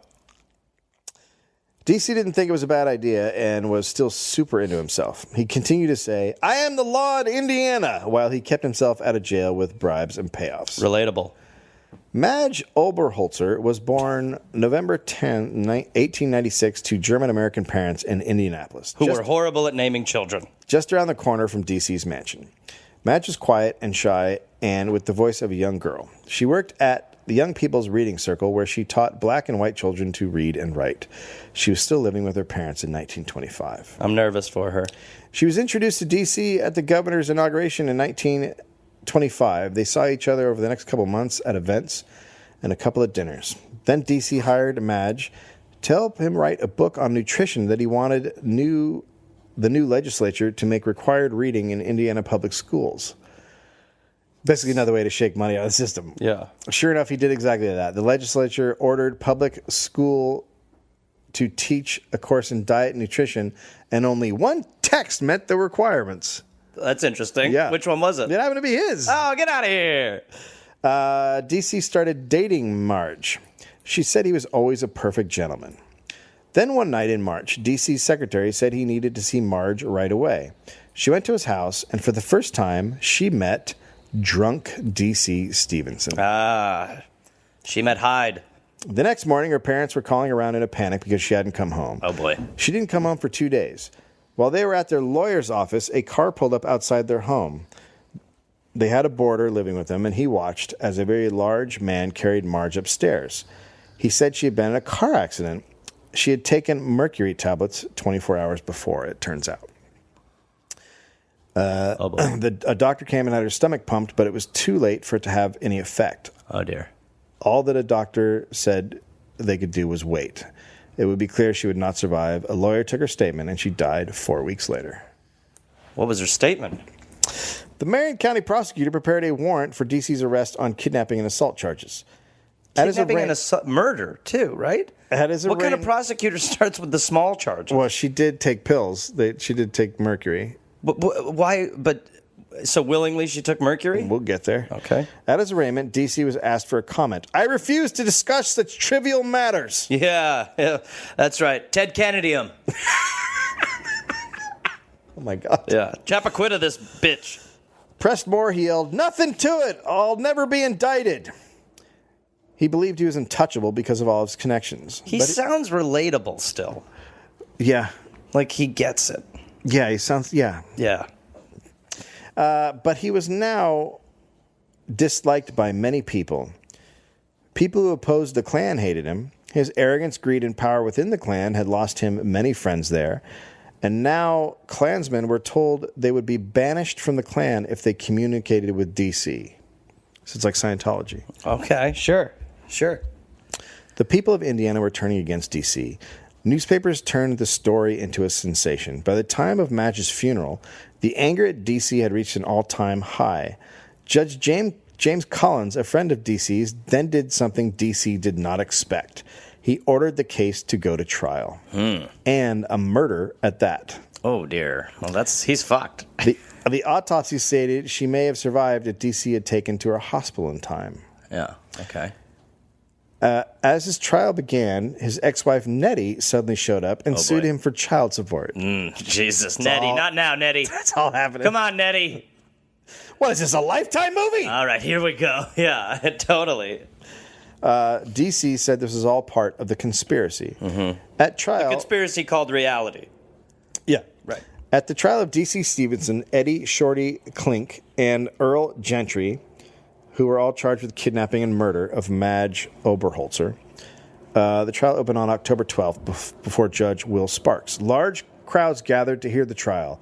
DC didn't think it was a bad idea and was still super into himself. He continued to say, "I am the law in Indiana," while he kept himself out of jail with bribes and payoffs. Relatable. Madge Oberholzer was born November 10, 1896 to German-American parents in Indianapolis. Who were horrible at naming children. Just around the corner from DC's mansion. Madge was quiet and shy and with the voice of a young girl. She worked at the Young People's Reading Circle, where she taught black and white children to read and write. She was still living with her parents in 1925. I'm nervous for her. She was introduced to DC at the governor's inauguration in 1925. They saw each other over the next couple months at events and a couple of dinners. Then DC hired Madge to help him write a book on nutrition that he wanted the new legislature to make required reading in Indiana public schools. Basically another way to shake money out of the system. Yeah. Sure enough, he did exactly that. The legislature ordered public school to teach a course in diet and nutrition, and only one text met the requirements. That's interesting. Yeah. Which one was it? It happened to be his. Oh, get out of here. DC started dating Marge. She said he was always a perfect gentleman. Then one night in March, DC's secretary said he needed to see Marge right away. She went to his house, and for the first time, she met drunk DC Stephenson. She met Hyde. The next morning, her parents were calling around in a panic because she hadn't come home. Oh, boy. She didn't come home for 2 days. While they were at their lawyer's office, a car pulled up outside their home. They had a boarder living with them, and he watched as a very large man carried Marge upstairs. He said she had been in a car accident. She had taken mercury tablets 24 hours before, it turns out. A doctor came and had her stomach pumped, but it was too late for it to have any effect. Oh, dear. All that a doctor said they could do was wait. It would be clear she would not survive. A lawyer took her statement, and she died 4 weeks later. What was her statement? The Marion County prosecutor prepared a warrant for DC's arrest on kidnapping and assault charges. Kidnapping and murder, too, right? What kind of prosecutor starts with the small charges? Well, she did take pills. She did take mercury. Why? So willingly she took mercury? We'll get there. Okay. At his arraignment, DC was asked for a comment. "I refuse to discuss such trivial matters." Yeah, that's right. Ted Kennedy him. Oh, my God. Yeah. Chappaquidda this bitch. Pressed more, he yelled, "Nothing to it. I'll never be indicted." He believed he was untouchable because of all his connections. He sounds relatable still. Yeah. Like he gets it. Yeah, he sounds, yeah. Yeah. But he was now disliked by many people. People who opposed the Klan hated him. His arrogance, greed, and power within the Klan had lost him many friends there. And now Klansmen were told they would be banished from the Klan if they communicated with DC. So it's like Scientology. Okay, sure. The people of Indiana were turning against DC. Newspapers turned the story into a sensation. By the time of Madge's funeral, the anger at DC had reached an all-time high. Judge James Collins, a friend of DC's, then did something DC did not expect. He ordered the case to go to trial. And a murder at that. Oh, dear. Well, he's fucked. The autopsy stated she may have survived if DC had taken to her hospital in time. Yeah, okay. As his trial began, his ex-wife Nettie suddenly showed up and sued him for child support. Jesus, Nettie. Not now, Nettie. That's all happening. Come on, Nettie. What is this, a Lifetime movie? All right, here we go. Yeah, totally. DC said this was all part of the conspiracy. At trial... Conspiracy called reality. Yeah. Right. At the trial of DC Stephenson, Eddie Shorty Klink, and Earl Gentry, who were all charged with kidnapping and murder of Madge Oberholzer, the trial opened on October 12th before Judge Will Sparks. Large crowds gathered to hear the trial.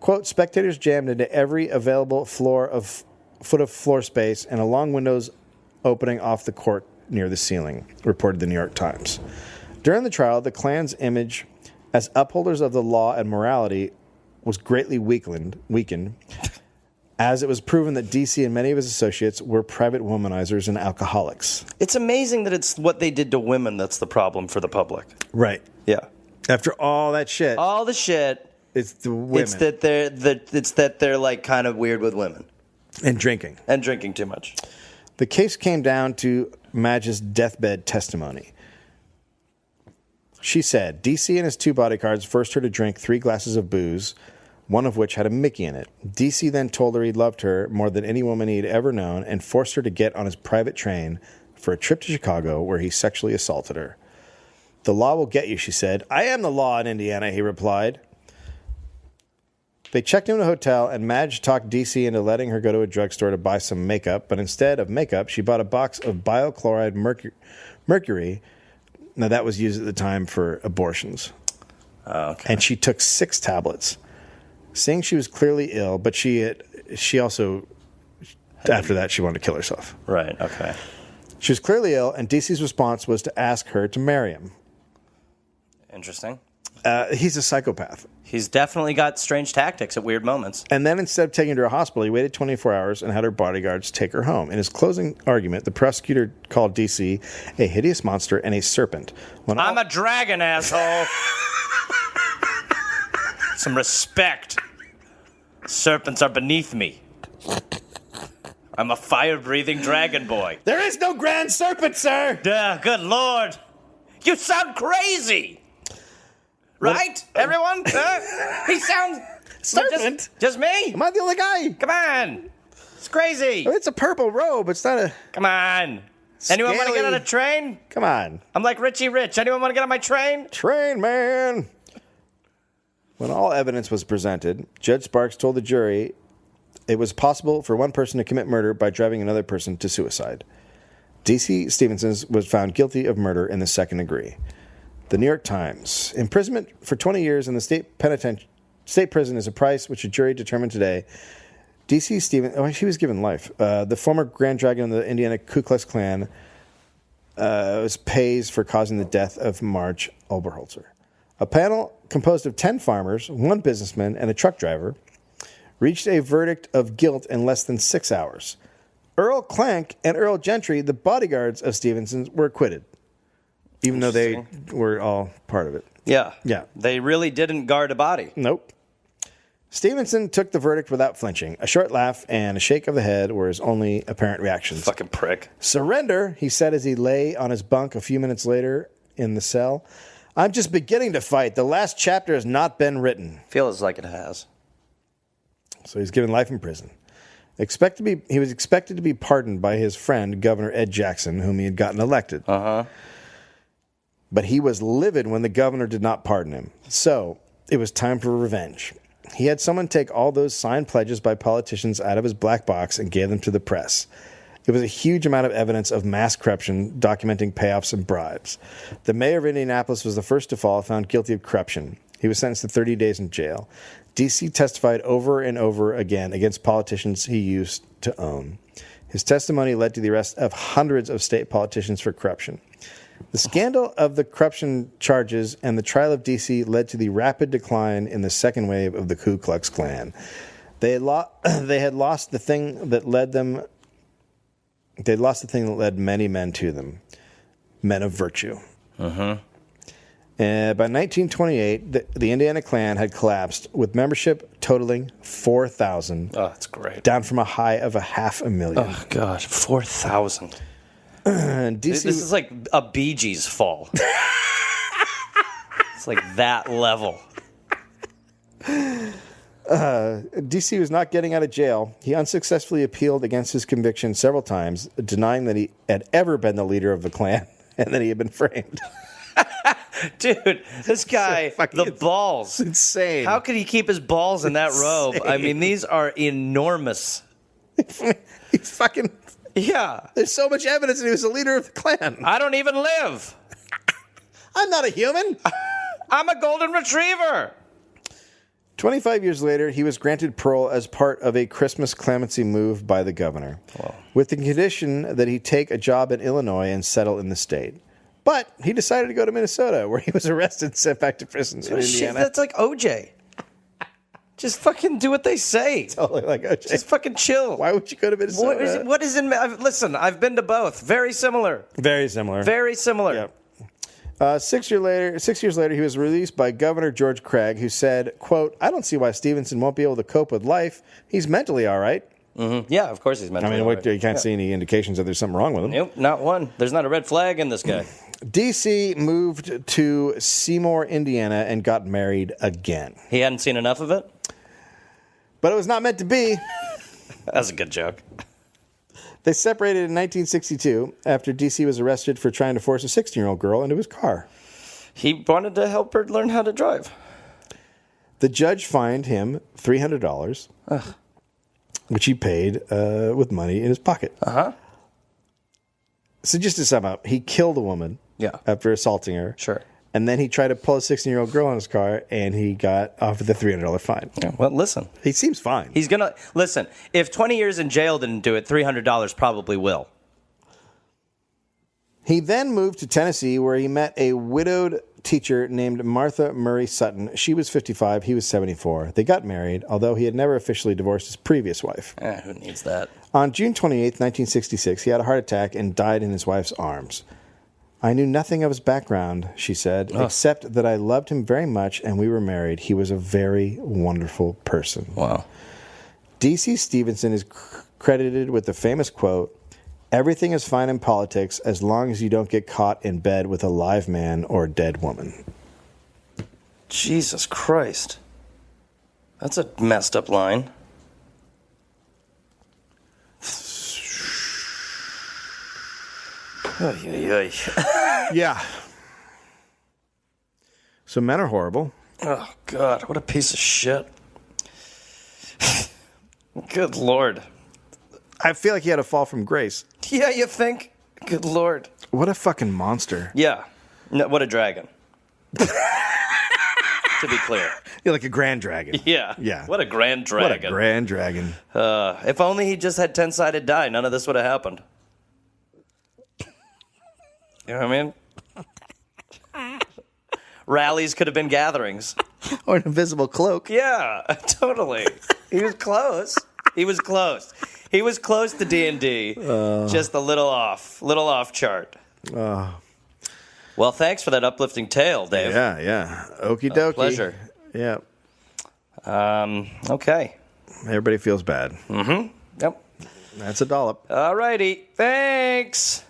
Quote, spectators jammed into every available foot of floor space and along windows opening off the court near the ceiling, reported the New York Times. During the trial, the Klan's image as upholders of the law and morality was greatly weakened, as it was proven that DC and many of his associates were private womanizers and alcoholics. It's amazing that it's what they did to women that's the problem for the public. Right. Yeah. After all that shit. All the shit. It's the women. It's that they're like kind of weird with women. And drinking. And drinking too much. The case came down to Madge's deathbed testimony. She said, DC and his two bodyguards forced her to drink 3 glasses of booze, one of which had a Mickey in it. DC then told her he loved her more than any woman he'd ever known and forced her to get on his private train for a trip to Chicago where he sexually assaulted her. The law will get you, she said. I am the law in Indiana, he replied. They checked him in a hotel, and Madge talked DC into letting her go to a drugstore to buy some makeup, but instead of makeup, she bought a box of biochloride mercury. Now, that was used at the time for abortions. Oh, okay. And she took 6 tablets, saying she was clearly ill, but she also, after that, she wanted to kill herself. Right, okay. She was clearly ill, and DC's response was to ask her to marry him. Interesting. He's a psychopath. He's definitely got strange tactics at weird moments. And then instead of taking her to a hospital, he waited 24 hours and had her bodyguards take her home. In his closing argument, the prosecutor called DC a hideous monster and a serpent. I'm a dragon, asshole. Some respect. Serpents are beneath me. I'm a fire-breathing dragon boy. There is no grand serpent, sir! Good Lord. You sound crazy. Right, everyone? He sounds... Serpent? Just me? Am I the only guy? Come on. It's crazy. It's a purple robe. It's not a... Come on. Anyone want to get on a train? Come on. I'm like Richie Rich. Anyone want to get on my train? Train man. When all evidence was presented, Judge Sparks told the jury it was possible for one person to commit murder by driving another person to suicide. DC Stephenson was found guilty of murder in the second degree. The New York Times. Imprisonment for 20 years in the state prison is a price which a jury determined today. DC Stephenson, he was given life. The former Grand Dragon of the Indiana Ku Klux Klan pays for causing the death of Marge Oberholzer. A panel composed of 10 farmers, 1 businessman, and a truck driver reached a verdict of guilt in less than 6 hours. Earl Clank and Earl Gentry, the bodyguards of Stephenson, were acquitted, even though they were all part of it. Yeah. Yeah. They really didn't guard a body. Nope. Stevenson took the verdict without flinching. A short laugh and a shake of the head were his only apparent reactions. Fucking prick. Surrender, he said as he lay on his bunk a few minutes later in the cell. I'm just beginning to fight. The last chapter has not been written. Feels like it has. So he's given life in prison. He was expected to be pardoned by his friend, Governor Ed Jackson, whom he had gotten elected. Uh-huh. But he was livid when the governor did not pardon him. So it was time for revenge. He had someone take all those signed pledges by politicians out of his black box and gave them to the press. It was a huge amount of evidence of mass corruption, documenting payoffs and bribes. The mayor of Indianapolis was the first to fall, found guilty of corruption. He was sentenced to 30 days in jail. D.C. testified over and over again against politicians he used to own. His testimony led to the arrest of hundreds of state politicians for corruption. The scandal of the corruption charges and the trial of D.C. led to the rapid decline in the second wave of the Ku Klux Klan. They had lost the thing that led them. They'd lost the thing that led many men to them, men of virtue. Uh-huh. By 1928, the Indiana Klan had collapsed, with membership totaling 4,000. Oh, that's great. Down from a high of 500,000. Oh, gosh, 4,000. DC, This is like a Bee Gees fall. It's like that level. DC was not getting out of jail. He unsuccessfully appealed against his conviction several times, denying that he had ever been the leader of the Klan and that he had been framed. Dude, this guy, the balls. It's insane. How could he keep his balls in that robe? I mean, these are enormous. He's fucking... Yeah. There's so much evidence that he was the leader of the Klan. I don't even live. I'm not a human. I'm a golden retriever. 25 years later, he was granted parole as part of a Christmas clemency move by the governor, with the condition that he take a job in Illinois and settle in the state. But he decided to go to Minnesota, where he was arrested and sent back to prison in Indiana. Shit, that's like OJ. Just fucking do what they say. Totally like OJ. Just fucking chill. Why would you go to Minnesota? What is in... Listen, I've been to both. Very similar. Very similar. Very similar. Yep. 6 years later, he was released by Governor George Craig, who said, quote, "I don't see why Stephenson won't be able to cope with life. He's mentally all right." Mm-hmm. Yeah, of course he's mentally all right. You can't see any indications that there's something wrong with him. Nope, not one. There's not a red flag in this guy. DC moved to Seymour, Indiana, and got married again. He hadn't seen enough of it? But it was not meant to be. That's a good joke. They separated in 1962 after DC was arrested for trying to force a 16-year-old girl into his car. He wanted to help her learn how to drive. The judge fined him $300, which he paid with money in his pocket. Uh-huh. So just to sum up, he killed a woman after assaulting her. Sure. And then he tried to pull a 16-year-old girl in his car, and he got offered the $300 fine. Yeah, well, listen. He seems fine. He's going to... Listen, if 20 years in jail didn't do it, $300 probably will. He then moved to Tennessee, where he met a widowed teacher named Martha Murray Sutton. She was 55. He was 74. They got married, although he had never officially divorced his previous wife. Who needs that? On June 28th, 1966, he had a heart attack and died in his wife's arms. "I knew nothing of his background," she said, "except that I loved him very much and we were married. He was a very wonderful person." Wow. D.C. Stephenson is credited with the famous quote, "Everything is fine in politics as long as you don't get caught in bed with a live man or a dead woman." Jesus Christ. That's a messed up line. Yeah. So men are horrible. Oh, God, what a piece of shit. Good Lord. I feel like he had a fall from grace. Yeah, you think? Good Lord. What a fucking monster. Yeah. No, what a dragon. To be clear. You're like a grand dragon. Yeah. Yeah. What a grand dragon. What a grand dragon. If only he just had 10-sided die, none of this would have happened. You know what I mean? Rallies could have been gatherings. Or an invisible cloak. Yeah, totally. He was close. He was close. He was close to D&D. Just a little off chart. Well, thanks for that uplifting tale, Dave. Yeah. Okie dokie. Pleasure. Yeah. Okay. Everybody feels bad. Mm-hmm. Yep. That's a dollop. All righty. Thanks.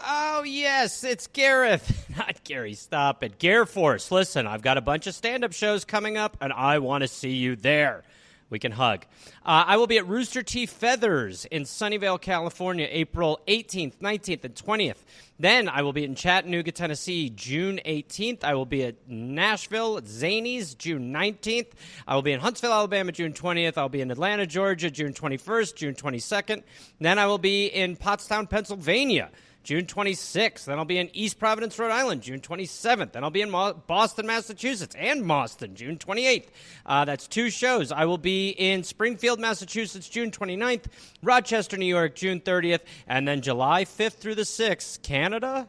Oh, yes, it's Gareth. Not Gary, stop it. Gare Force. Listen, I've got a bunch of stand-up shows coming up, and I want to see you there. We can hug. I will be at Rooster Teeth Feathers in Sunnyvale, California, April 18th, 19th, and 20th. Then I will be in Chattanooga, Tennessee, June 18th. I will be at Nashville at Zanies, June 19th. I will be in Huntsville, Alabama, June 20th. I'll be in Atlanta, Georgia, June 21st, June 22nd. Then I will be in Pottstown, Pennsylvania, June 26th. Then I'll be in East Providence, Rhode Island, June 27th. Then I'll be in Boston, Massachusetts, and Boston, June 28th. That's 2 shows. I will be in Springfield, Massachusetts, June 29th, Rochester, New York, June 30th, and then July 5th through the 6th. Canada,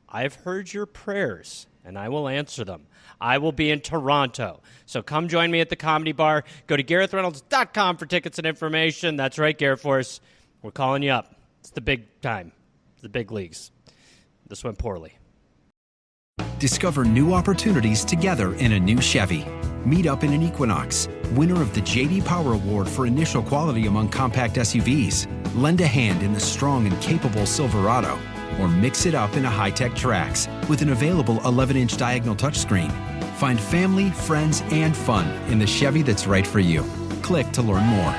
I've heard your prayers, and I will answer them. I will be in Toronto. So come join me at the Comedy Bar. Go to GarethReynolds.com for tickets and information. That's right, Gare Force. We're calling you up. It's the big time. The big leagues. This went poorly. Discover new opportunities together in a new Chevy. Meet up in an Equinox, winner of the J.D. Power Award for initial quality among compact SUVs. Lend a hand in the strong and capable Silverado, or mix it up in a high-tech Trax with an available 11-inch diagonal touchscreen. Find family, friends, and fun in the Chevy that's right for you. Click to learn more.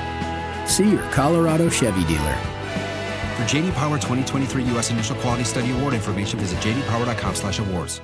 See your Colorado Chevy dealer. For JD Power 2023 U.S. Initial Quality Study Award information, visit jdpower.com/awards.